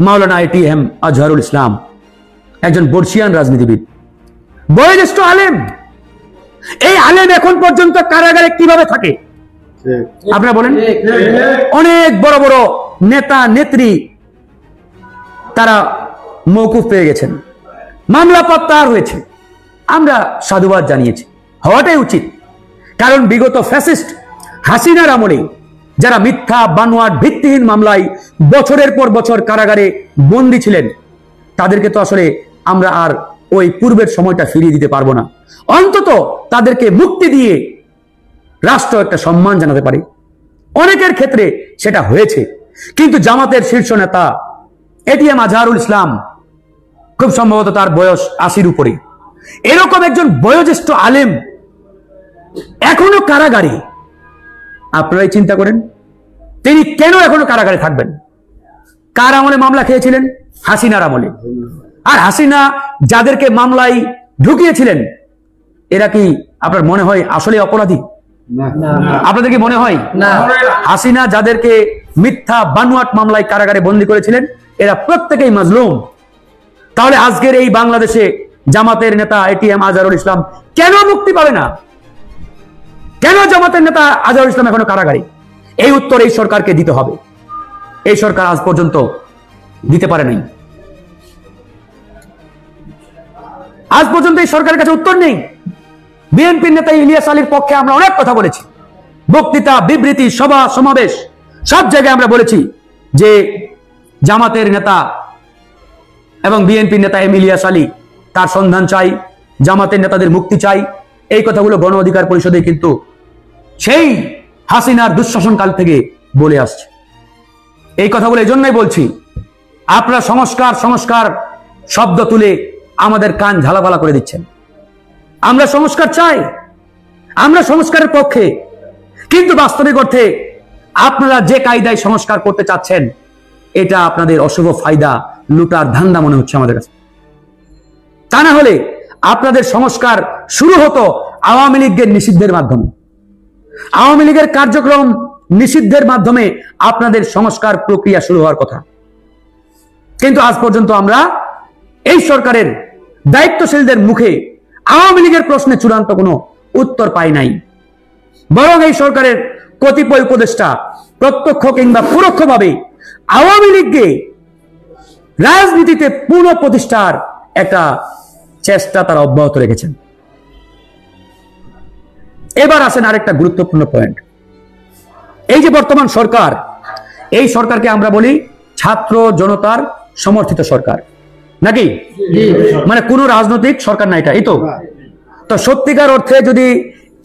Speaker 5: মাওলানা এটিএম আজহারুল ইসলাম, একজন বর্ষিয়ান রাজনীতিবিদ, বয়োজ্যেষ্ঠ আলেম। এই আলেম এখন পর্যন্ত কারাগারে কিভাবে থাকে আপনারা বলেন? অনেক বড় বড় নেতা নেত্রী তারা মওকুফ পেয়ে গেছেন, মামলা প্রত্যাহার হয়েছে। আমরা সাধুবাদ জানিয়েছি, হওয়াটাই উচিত। কারণ বিগত ফ্যাসিস্ট হাসিনার আমলে যারা মিথ্যা বানোয়াট ভিত্তিহীন মামলায় বছরের পর বছর কারাগারে বন্দী ছিলেন তাদেরকে তো আসলে আমরা আর ওই পূর্বের সময়টা ফিরিয়ে দিতে পারবো না। অন্তত তাদেরকে মুক্তি দিয়ে রাষ্ট্র একটা সম্মান জানাতে পারে। অনেকের ক্ষেত্রে সেটা হয়েছে, কিন্তু জামাতের শীর্ষ নেতা এটিএম আজহারুল ইসলাম, খুব সম্ভবত তার বয়স 80-র উপরে, এরকম একজন বয়োজ্যেষ্ঠ আলেম এখনো কারাগারে। আপনারাই চিন্তা করেন তিনি কেন এখনো কারাগারে থাকবেন? কার আমলে মামলা খেয়েছিলেন? হাসিনার আমলে। আর হাসিনা যাদেরকে মামলায় ঢুকিয়েছিলেন এরা কি আপনার মনে হয় আসলে অপরাধী? আপনাদের কি মনে হয়? হাসিনা যাদেরকে মিথ্যা বানোয়াট মামলায় কারাগারে বন্দী করেছিলেন এরা প্রত্যেকেই মাজলুম। তাহলে আজকের এই বাংলাদেশে জামাতের নেতা এটিএম আজহারুল ইসলাম কেন মুক্তি পাবে না? কেন জামাতের নেতা আজহারুল ইসলাম এখনো কারাগারে? এই উত্তর এই সরকারকে দিতে হবে। এই সরকার আজ পর্যন্ত দিতে পারে নাই। আজ পর্যন্ত এই সরকারের কাছে উত্তর নেই। বিএনপির নেতা ইলিয়াস আলীর পক্ষে আমরা অনেক কথা বলেছি, বক্তৃতা, বিবৃতি, সভা, সমাবেশ, সব জায়গায় আমরা বলেছি যে জামাতের নেতা এবং বিএনপির নেতা এম ইলিয়াস আলী তার সন্ধান চাই, জামাতের নেতাদের মুক্তি চাই। এই কথাগুলো গণ অধিকার পরিষদে কিন্তু সেই হাসিনার দুঃশাসনকাল থেকে বলে আসছে। এই কথাগুলো এই জন্যই বলছি, আপনারা সংস্কার সংস্কার শব্দ তুলে আমাদের কান ঝালাপালা করে দিচ্ছেন। আমরা সংস্কার চাই, আমরা সংস্কারের পক্ষে, কিন্তু বাস্তবিক অর্থে আপনারা যে কায়দায় সংস্কার করতে চাচ্ছেন এটা আপনাদের অশুভ ফায়দা লুটার ধান্দা মনে হচ্ছে আমাদের কাছে। তা না হলে আপনাদের সংস্কার শুরু হতো আওয়ামী লীগের নিষিদ্ধের মাধ্যমে। আওয়ামী লীগের কার্যক্রম নিষিদ্ধের মাধ্যমে আপনাদের সংস্কার প্রক্রিয়া শুরু হওয়ার কথা। কিন্তু আজ পর্যন্ত আমরা এই সরকারের দায়িত্বশীলদের মুখে আওয়ামী লীগের প্রশ্নে চূড়ান্ত কোনো উত্তর পাই নাই। বরং এই সরকারের কতিপয় উপদেষ্টা প্রত্যক্ষ কিংবা পরোক্ষভাবে আওয়ামী লীগকে রাজনীতিতে পুনঃপ্রতিষ্ঠার একটা চেষ্টা তারা অব্যাহত রেখেছেন। এবার আসেন আরেকটা গুরুত্বপূর্ণ পয়েন্ট। এই যে বর্তমান সরকার, এই সরকারকে আমরা বলি ছাত্র জনতার সমর্থিত সরকার, নাকি? মানে কোন রাজনৈতিক সরকার না এটা, এই তো। তো সত্যিকার অর্থে যদি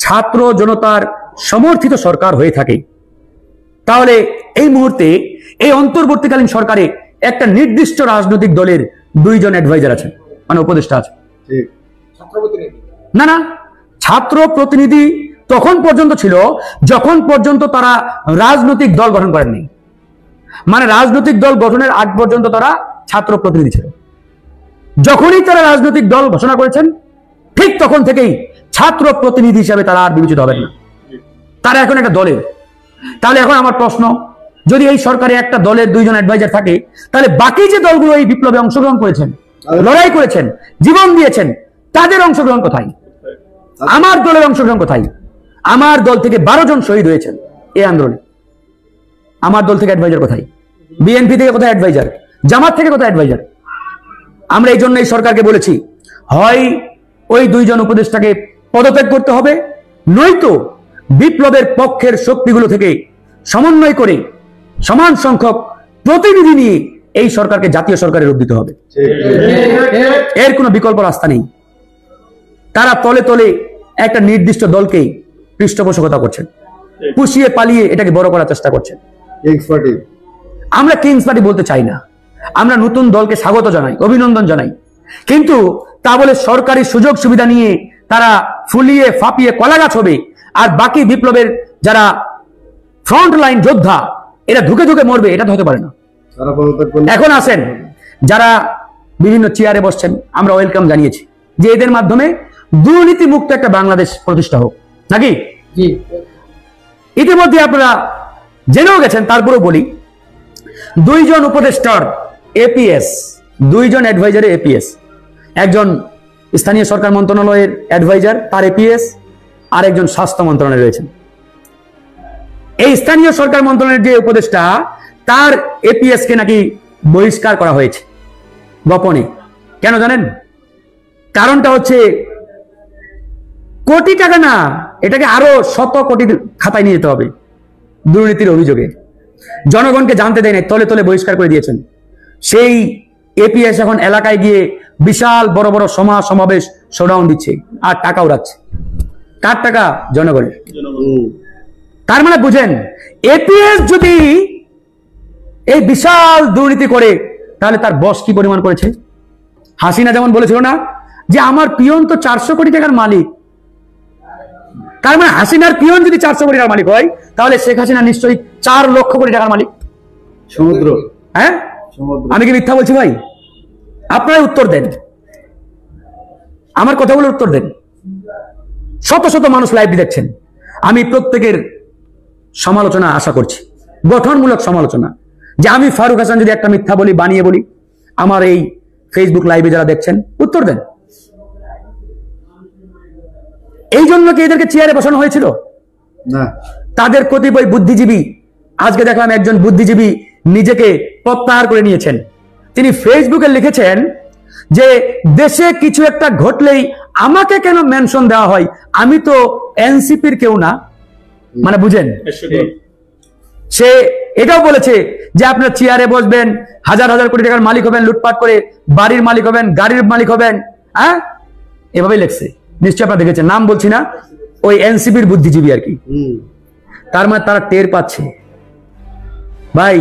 Speaker 5: ছাত্র জনতার সমর্থিত সরকার হয়ে থাকে তাহলে এই মুহূর্তে এই অন্তর্বর্তীকালীন সরকারে একটা নির্দিষ্ট রাজনৈতিক দলের 2 জন অ্যাডভাইজার আছেন, মানে উপদেষ্টা আছে। না না, ছাত্র প্রতিনিধি তখন পর্যন্ত ছিল যখন পর্যন্ত তারা রাজনৈতিক দল গঠন করেননি। মানে রাজনৈতিক দল গঠনের আগ পর্যন্ত তারা ছাত্র প্রতিনিধি ছিল। যখনই তারা রাজনৈতিক দল ঘোষণা করেছেন ঠিক তখন থেকেই ছাত্র প্রতিনিধি হিসাবে তারা আর বিবেচিত হবেন না, তারা এখন একটা দলের। তাহলে এখন আমার প্রশ্ন, যদি এই সরকারে একটা দলের 2 জন অ্যাডভাইজার থাকে তাহলে বাকি যে দলগুলো এই বিপ্লবে অংশগ্রহণ করেছেন, লড়াই করেছেন, জীবন দিয়েছেন, তাদের অংশগ্রহণ কোথায়? আমার দলের অংশগ্রহণ কোথায়? আমার দল থেকে 12 জন শহীদ হয়েছেন এই আন্দোলনে। আমার দল থেকে অ্যাডভাইজার কোথায়? বিএনপি থেকে কোথায় অ্যাডভাইজার? জামাত থেকে কোথায় অ্যাডভাইজার? আমরা এই জন্য এই সরকারকে বলেছি, হয় ওই 2 জন উপদেষ্টাকে পদত্যাগ করতে হবে, নয়তো বিপ্লবের পক্ষের শক্তিগুলো থেকে সমন্বয় করে সমান সংখ্যক প্রতিনিধি নিয়ে এই সরকারকে জাতীয় সরকারে রূপ দিতে হবে। এর কোনো বিকল্প রাস্তা নেই। তারা তলে তলে একটা নির্দিষ্ট দলকেই পৃষ্ঠপোষকতা করছেন, পুষিয়ে পালিয়ে এটাকে বড় করার চেষ্টা করছেন। আমরা কিংস পার্টি বলতে চাই না, আমরা নতুন দলকে স্বাগত জানাই, অভিনন্দন জানাই, কিন্তু তা বলে সরকারি সুযোগ সুবিধা নিয়ে তারা ফুলিয়ে ফাঁপিয়ে কলাগাছ হবে, আর বাকি বিপ্লবের যারা ফ্রন্ট লাইন যোদ্ধা এরা ধুকে ধুকে মরবে, এটা তো হতে পারে না। এখন আসেন যারা বিভিন্ন চেয়ারে বসছেন, আমরা ওয়েলকাম জানিয়েছি যে এদের মাধ্যমে দুর্নীতি মুক্ত একটা বাংলাদেশ প্রতিষ্ঠা হোক, নাকি? ইতিমধ্যে আপনারা জেনেও গেছেন, তারপরেও বলি, 2 জন উপদেষ্টার এপিএস, 2 জন অ্যাডভাইজারের এপিএস, একজন স্থানীয় সরকার মন্ত্রণালয়ের অ্যাডভাইজার তার এপিএস, আর একজন স্বাস্থ্য মন্ত্রণালয়ে রয়েছেন। এই স্থানীয় সরকার মন্ত্রণালয়ের যে উপদেষ্টা তার এপিএস কে নাকি বহিষ্কার করা হয়েছে গোপনে। কেন জানেন? কারণটা হচ্ছে কোটি টাকা না, এটাকে আরো শত কোটি খাতায় নিয়ে যেতে হবে দুর্নীতির অভিযোগে। জনগণকে জানতে দেয় নাই, তলে তলে বহিষ্কার করে দিয়েছেন। সেই এপিএস এখন এলাকায় গিয়ে বিশাল বড় বড় সমাবেশ শোডাউন দিচ্ছে আর টাকা উড়াচ্ছে। কার টাকা? জনগণের। তার মানে বুঝেন, এপিএস যদি এই বিশাল দুর্নীতি করে তাহলে তার বস কি পরিমাণ করেছে? হাসিনা যেমন বলেছিল না যে আমার পিয়ন তো 400 কোটি টাকার মালিক, তার মানে হাসিনার পিয়ন যদি 400 কোটি টাকার মালিক হয় তাহলে শেখ হাসিনা নিশ্চয়ই 4 লক্ষ কোটি টাকার মালিক। সমুদ্র, হ্যাঁ? আমি কি মিথ্যা বলছি ভাই? আপনারা উত্তর দেন, আমার কথাগুলোর উত্তর দেন। শত শত মানুষ লাইভটি দেখছেন, আমি প্রত্যেকের সমালোচনা আশা করছি, গঠনমূলক সমালোচনা। যে আমি ফারুক হাসান যদি একটা মিথ্যা বলি, বানিয়ে বলি, আমার এই ফেসবুক লাইভে যারা দেখছেন উত্তর দেন। এই জন্য কি এদেরকে চেয়ারে বসানো হয়েছিল? না, তাদের কতিপয় বুদ্ধিজীবী, আজকে দেখলাম একজন বুদ্ধিজীবী নিজেকে প্রত্যাহার করে নিয়েছেন। তিনি ফেসবুকে লিখেছেন যে দেশে কিছু একটা ঘটলেই আমাকে কেন মেনশন দেওয়া হয়, আমি তো এনসিপির কেউ না। মানে বুঝেন, সে এটাও বলেছে যে আপনার চেয়ারে বসবেন, হাজার হাজার কোটি টাকার মালিক হবেন, লুটপাট করে বাড়ির মালিক হবেন, গাড়ির মালিক হবেন। হ্যাঁ, এভাবেই লেখছে, নিশ্চয়ই আপনারা দেখেছেন, নাম বলছি না, ওই এনসিপির বুদ্ধিজীবী আর কি। তার মানে তারা টের পাচ্ছে ভাই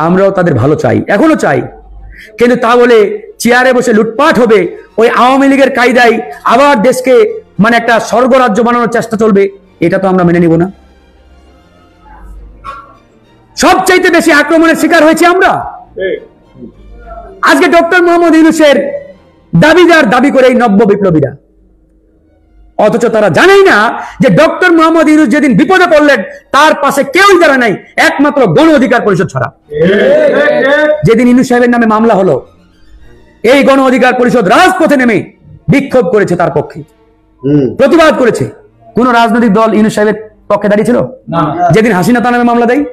Speaker 5: আমরাও তাদের ভালো চাই, এখনো চাই, কিন্তু তা বলে চেয়ারে বসে লুটপাট হবে, ওই আওয়ামী লীগের কায়দায় আবার দেশকে মানে একটা স্বর্গরাজ্য বানানোর চেষ্টা চলবে, এটা তো আমরা মেনে নিব না। সবচাইতে বেশি আক্রমণের শিকার হয়েছে আমরা। আজকে ডক্টর মোহাম্মদ ইউনূসের দাবিদার দাবি করে এই নব্য বিপ্লবীরা, অথচ তারা জানেই না যে ডক্টর মোহাম্মদ ইউনূস যেদিন বিপদে পড়লেন তার পাশে কেউই দাঁড়ায় নাই, একমাত্র গণ অধিকার পরিষদ ছাড়া। যেদিন ইউনূস সাহেবের নামে মামলা হলো, এই গণ অধিকার পরিষদ রাজপথে নেমে বিক্ষোভ করেছে, তার পক্ষে প্রতিবাদ করেছে। কোন রাজনৈতিক দল ইউনূস সাহেবের পক্ষে দাঁড়িয়েছিল? যেদিন হাসিনা তার নামে মামলা দেয়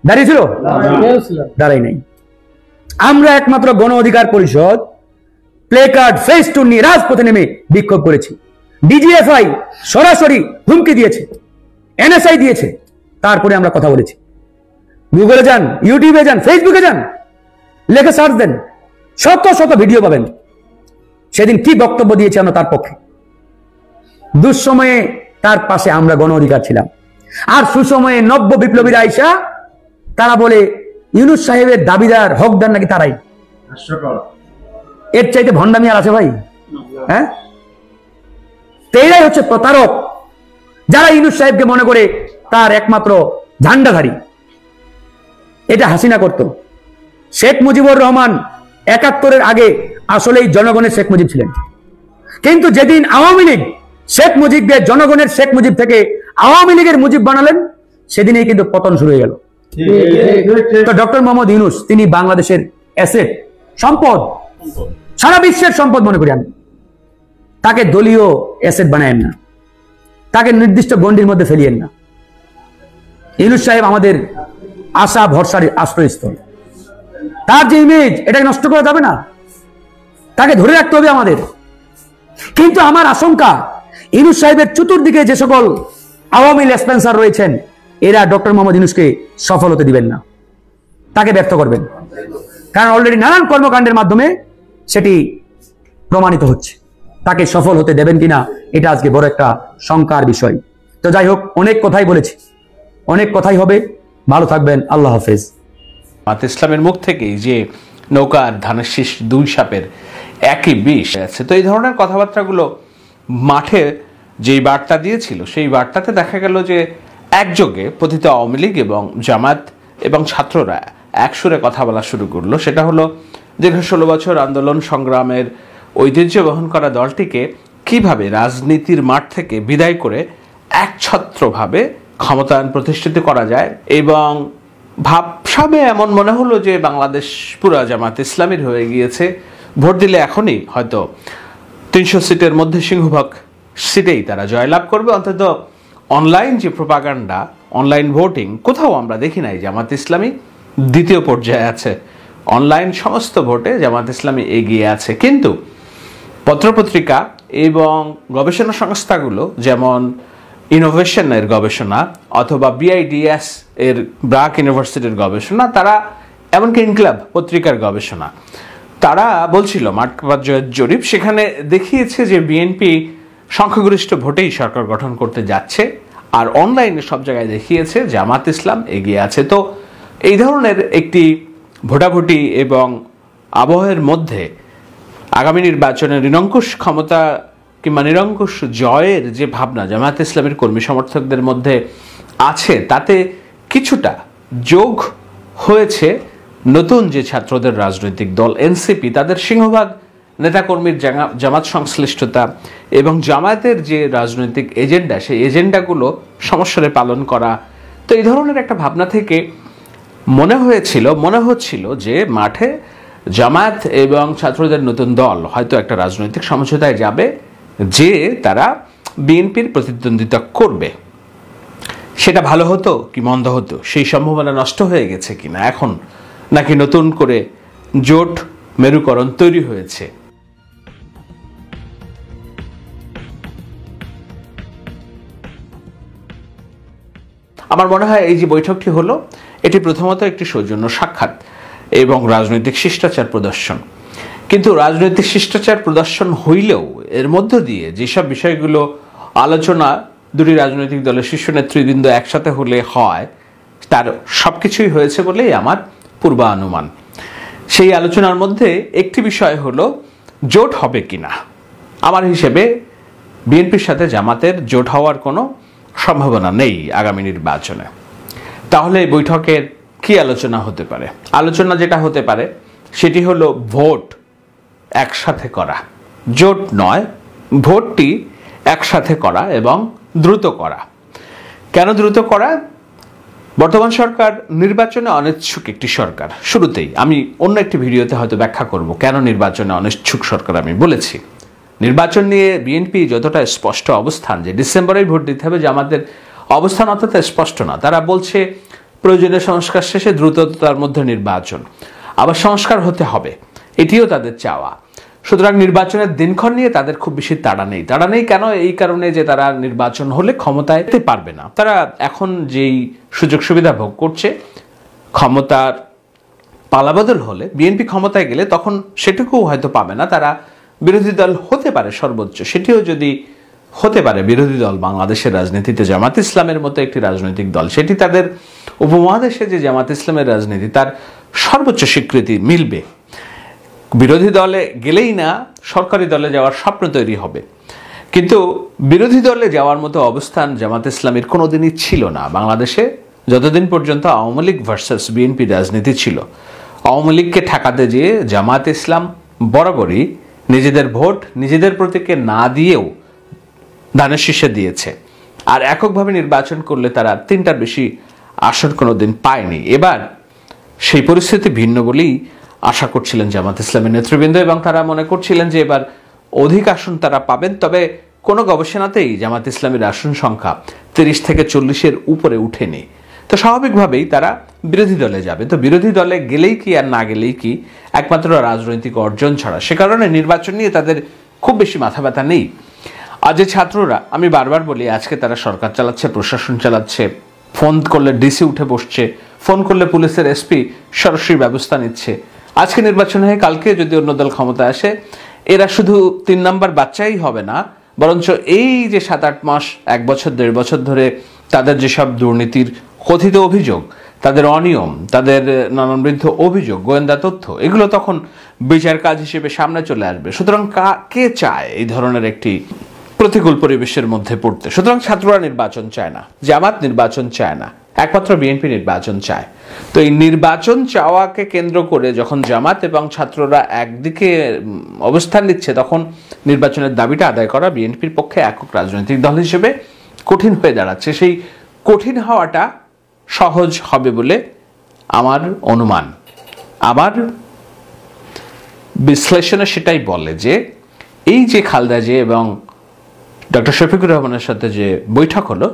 Speaker 5: দাঁড়িয়েছিল? দাঁড়াই নাই। আমরা একমাত্র গণ অধিকার পরিষদ প্লে কার্ড, ফেস টুন নিয়ে রাজপথে নেমে বিক্ষোভ করেছি। ডিজিএফআই সরাসরি হুমকি দিয়েছে, এনএসআই দিয়েছে, তারপরে আমরা কথা বলেছি। গুগলে যান, ইউটিউবে যান, ফেসবুকে যান, লেখে সার্চ দেন, শত শত ভিডিও পাবেন সেদিন কি বক্তব্য দিয়েছে আমরা তার পক্ষে। দুঃসময়ে তার পাশে আমরা গণ অধিকার ছিলাম, আর সুসময়ে নব্য বিপ্লবীরা আইসা তারা বলে ইউনূস সাহেবের দাবিদার হকদার নাকি তারাই। এর চাইতে ভণ্ডামি আর আছে ভাই? হ্যাঁ, এরাই হচ্ছে প্রতারক, যারা ইউনূস সাহেবকে মনে করে তার একমাত্র ঝান্ডাধারী। এটা হাসিনা করত। শেখ মুজিবুর রহমান ৭১-এর আগে আসলেই জনগণের শেখ মুজিব ছিলেন, কিন্তু যেদিন আওয়ামী লীগ শেখ মুজিবকে জনগণের শেখ মুজিব থেকে আওয়ামী লীগের মুজিব বানালেন, সেদিনেই কিন্তু পতন শুরু হয়ে গেল। তো ডক্টর মোহাম্মদ ইউনূস তিনি বাংলাদেশের অ্যাসেট, সম্পদ, সারা বিশ্বের সম্পদ মনে করি আমি। তাকে দলীয় অ্যাসেট বানায়েন না, তাকে নির্দিষ্ট গণ্ডির মধ্যে ফেলিয়েন না। ইউনূস সাহেব আমাদের আশা ভরসার আশ্রয়স্থল, তার যে ইমেজ এটাকে নষ্ট করা যাবে না, তাকে ধরে রাখতে হবে আমাদের। কিন্তু আমার আশঙ্কা ইউনূস সাহেবের চতুর্দিকে যে সকল আওয়ামী লেসপেন্সার রয়েছেন, এরা ডক্টর মোহাম্মদ ইউনূসকে সফল হতে দিবেন না, তাকে ব্যর্থ করবেন। কারণ অলরেডি নানান কর্মকাণ্ডের মাধ্যমে সেটি প্রমাণিত হচ্ছে। তাকে সফল হতে দেবেন কিনা এটা আজকে বড় একটা শঙ্কার বিষয়। তো যাই হোক, অনেক কথাই বলেছি, অনেক কথাই হবে। ভালো থাকবেন, আল্লাহ হাফেজ।
Speaker 6: জামাত ইসলামের মুখ থেকেই যে নৌকা আর ধানের শীষ দুই সাপের একই বিষ আছে, তো এই ধরনের কথাবার্তাগুলো মাঠে যেই বার্তা দিয়েছিল সেই বার্তাতে দেখা গেল যে একযোগে পতিত আওয়ামী লীগ এবং জামাত এবং ছাত্ররা একসুরে কথা বলা শুরু করলো। সেটা হলো দীর্ঘ 16 বছর আন্দোলন সংগ্রামের ঐতিহ্য বহন করা দলটিকে কিভাবে রাজনীতির মাঠ থেকে বিদায় করে একছত্রভাবে ক্ষমতায়ন প্রতিষ্ঠিত করা যায়। এবং ভাবসাবে এমন মনে হলো যে বাংলাদেশ পুরা জামাত ইসলামীর হয়ে গিয়েছে। ভোট দিলে এখনই হয়তো 300 সিটের মধ্যে সিংহভাগ সিটেই তারা জয়লাভ করবে। অন্তত অনলাইন যে প্রোপাগান্ডা, অনলাইন ভোটিং, কোথাও আমরা দেখি নাই জামাত ইসলামী দ্বিতীয় পর্যায়ে আছে। অনলাইন সমস্ত ভোটে জামাত ইসলামী এগিয়ে আছে। কিন্তু পত্রপত্রিকা এবং গবেষণা সংস্থাগুলো, যেমন ইনোভেশনের গবেষণা অথবা BIDS এর ব্রাক ইউনিভার্সিটির গবেষণা, তারা এমনকি ইনকলাব পত্রিকার গবেষণা, তারা বলছিল মাঠ পর্যায়ের জরিপ, সেখানে দেখিয়েছে যে বিএনপি সংখ্যাগরিষ্ঠ ভোটেই সরকার গঠন করতে যাচ্ছে। আর অনলাইনে সব জায়গায় দেখিয়েছে জামাত ইসলাম এগিয়ে আছে। তো এই ধরনের একটি ভোটাভুটি এবং আবহের মধ্যে আগামী নির্বাচনে নিরঙ্কুশ ক্ষমতা কিংবা নিরঙ্কুশ জয়ের যে ভাবনা জামায়াত ইসলামের কর্মী সমর্থকদের মধ্যে আছে, তাতে কিছুটা যোগ হয়েছে নতুন যে ছাত্রদের রাজনৈতিক দল এনসিপি, তাদের সিংহভাগ নেতাকর্মীর জামাত সংশ্লিষ্টতা এবং জামায়াতের যে রাজনৈতিক এজেন্ডা, সেই এজেন্ডাগুলো সমস্যারে পালন করা। তো এই ধরনের একটা ভাবনা থেকে মনে হচ্ছিল যে মাঠে জামায়াত এবং ছাত্রদের নতুন দল হয়তো একটা রাজনৈতিক সমঝোতায় যাবে, যে তারা বিএনপির প্রতিদ্বন্দ্বিতা করবে। সেটা ভালো হতো কি মন্দ হতো, সেই সম্ভাবনা নষ্ট হয়ে গেছে কিনা এখন, নাকি নতুন করে জোট মেরুকরণ তৈরি হয়েছে। আমার মনে হয় এই যে বৈঠকটি হলো, এটি প্রথমত একটি সৌজন্য সাক্ষাৎ এবং রাজনৈতিক শিষ্টাচার প্রদর্শন। কিন্তু রাজনৈতিক শিষ্টাচার প্রদর্শন হইলেও এর মধ্য দিয়ে যেসব বিষয়গুলো আলোচনা দুটি রাজনৈতিক দলের শীর্ষ নেতৃবৃন্দ একসাথে হলে হয়, তার সবকিছুই হয়েছে বলেই আমার পূর্বানুমান। সেই আলোচনার মধ্যে একটি বিষয় হলো জোট হবে কিনা। আমার হিসেবে বিএনপির সাথে জামাতের জোট হওয়ার কোনো সম্ভাবনা নেই আগামী নির্বাচনে। তাহলে এই বৈঠকের কি আলোচনা হতে পারে? আলোচনা যেটা হতে পারে সেটি হলো ভোট একসাথে করা, জোট নয়, ভোটটি একসাথে করা এবং দ্রুত করা। কেন দ্রুত করা? বর্তমান সরকার নির্বাচনে অনিচ্ছুক একটি সরকার। শুরুতেই আমি অন্য একটি ভিডিওতে হয়তো ব্যাখ্যা করব কেন নির্বাচনে অনিচ্ছুক সরকার। আমি বলেছি নির্বাচন নিয়ে বিএনপি যতটা স্পষ্ট অবস্থান যে ডিসেম্বরেই ভোট দিতে হবে, জামাতের অবস্থান অতটা স্পষ্ট না। তারা বলছে প্রয়োজনীয় সংস্কার শেষে দ্রুততার মধ্যে নির্বাচন, আবার সংস্কার হতে হবে, এটিও তাদের চাওয়া। সুতরাং নির্বাচনের দিনক্ষণ নিয়ে তাদের খুব বেশি তাড়া নেই। কেন? এই কারণে যে তারা নির্বাচন হলে ক্ষমতায় যেতে পারবে না। তারা এখন যেই সুযোগ সুবিধা ভোগ করছে, ক্ষমতার পালাবদল হলে, বিএনপি ক্ষমতায় গেলে তখন সেটুকুও হয়তো পাবে না। তারা বিরোধী দল হতে পারে সর্বোচ্চ, সেটিও যদি হতে পারে বিরোধী দল বাংলাদেশের রাজনীতিতে জামাত ইসলামের মতো একটি রাজনৈতিক দল, সেটি তাদের উপমহাদেশে যে জামাত ইসলামের রাজনীতি তার সর্বোচ্চ স্বীকৃতি মিলবে। বিরোধী দলে গেলেই না সরকারি দলে যাওয়ার স্বপ্ন তৈরি হবে। কিন্তু বিরোধী দলে যাওয়ার মতো অবস্থান জামাত ইসলামীর কোনোদিনই ছিল না বাংলাদেশে, যতদিন পর্যন্ত আওয়ামী লীগ ভার্সাস বিএনপি রাজনীতি ছিল। আওয়ামী লীগকে ঠেকাতে যেয়ে জামাত ইসলাম বরাবরই নিজেদের ভোট নিজেদের প্রতীকে না দিয়েও ধানের শীষে দিয়েছে। আর এককভাবে নির্বাচন করলে তারা 3টার বেশি আসন কোনোদিন পায়নি। এবার সেই পরিস্থিতি ভিন্ন বলেই আশা করছিলেন জামাত ইসলামের নেতৃবৃন্দ, এবং তারা মনে করছিলেন যে এবার অধিক আসন তারা পাবেন। তবে কোনো গবেষণাতেই জামাত ইসলামের আসন সংখ্যা 30 থেকে 40-এর উপরে উঠেনি। তো স্বাভাবিকভাবেই তারা বিরোধী দলে যাবে। তো বিরোধী দলে গেলেই কি আর না গেলেই কি, একমাত্র রাজনৈতিক অর্জন ছাড়া। সে কারণে নির্বাচন নিয়ে তাদের খুব বেশি মাথা ব্যথা নেই। আর যে ছাত্ররা, আমি বারবার বলি, আজকে তারা সরকার চালাচ্ছে, প্রশাসন চালাচ্ছে, ফোন করলে ডিসি উঠে বসছে, ফোন করলে পুলিশের এসপি সরাসরি ব্যবস্থা নিচ্ছে। আজকে নির্বাচন হয়ে কালকে যদি অন্য দল ক্ষমতায় আসে, এরা শুধু 3 নাম্বার বাচ্চাই হবে না, বরঞ্চ এই যে 7-8 মাস, 1 বছর 1.5 বছর ধরে তাদের যেসব দুর্নীতির কথিত অভিযোগ, তাদের অনিয়ম, তাদের নানানবিধ অভিযোগ, গোয়েন্দা তথ্য, এগুলো তখন বিচার কাজ হিসেবে সামনে চলে আসবে। সুতরাং কে চায় এই ধরনের একটি প্রতিকূল পরিবেশের মধ্যে পড়তে? সুতরাং ছাত্ররা নির্বাচন চায় না, জামাত নির্বাচন চায় না, একমাত্র বিএনপি নির্বাচন চায়। তো এই নির্বাচন চাওয়াকে কেন্দ্র করে যখন জামাত এবং ছাত্ররা একদিকে অবস্থান নিচ্ছে, তখন নির্বাচনের দাবিটা আদায় করা বিএনপির পক্ষে একক রাজনৈতিক দল হিসেবে কঠিন হয়ে দাঁড়াচ্ছে। সেই কঠিন হওয়াটা সহজ হবে বলে আমার অনুমান। আমার বিশ্লেষণে সেটাই বলে যে এই যে খালেদা জিয়া এবং ডক্টর শফিকুর রহমানের সাথে যে বৈঠক হলো,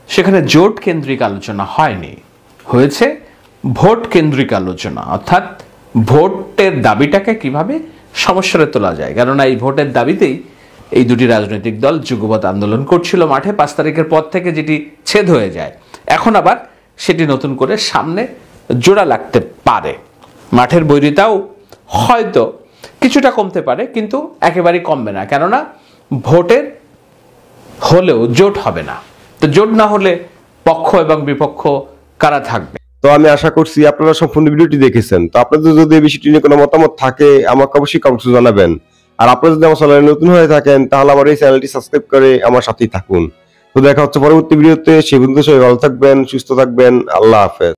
Speaker 6: সেখানে জোট কেন্দ্রিক আলোচনা হয়নি, হয়েছে ভোট কেন্দ্রিক আলোচনা। অর্থাৎ ভোটের দাবিটাকে কিভাবে সমস্যায় তোলা যায়, কেননা এই ভোটের দাবিতেই এই দুটি রাজনৈতিক দল যুগপৎ আন্দোলন করছিল মাঠে। 5 তারিখের পর থেকে যেটি ছেদ হয়ে যায়, এখন আবার সেটি নতুন করে সামনে জোড়া লাগতে পারে। মাঠের বৈরিতাও হয়তো কিছুটা কমতে পারে, কিন্তু একেবারেই কমবে না, কেননা ভোটের হলেও জোট হবে না। তো জোট না হলে পক্ষ এবং বিপক্ষ কারা থাকবে?
Speaker 4: তো আমি আশা করছি আপনারা সম্পূর্ণ ভিডিওটি দেখেছেন। তো আপনাদের যদি এই বিষয়টি নিয়ে কোনো মতামত থাকে আমাকে অবশ্যই কমেন্টে জানাবেন। আর আপনারা যদি আমার চ্যানেলে নতুন হয়ে থাকেন তাহলে আমার এই চ্যানেলটি সাবস্ক্রাইব করে আমার সাথেই থাকুন। তো দেখা হচ্ছে পরবর্তী ভিডিওতে। সে পর্যন্ত সবাই ভালো থাকবেন, সুস্থ থাকবেন। আল্লাহ হাফেজ।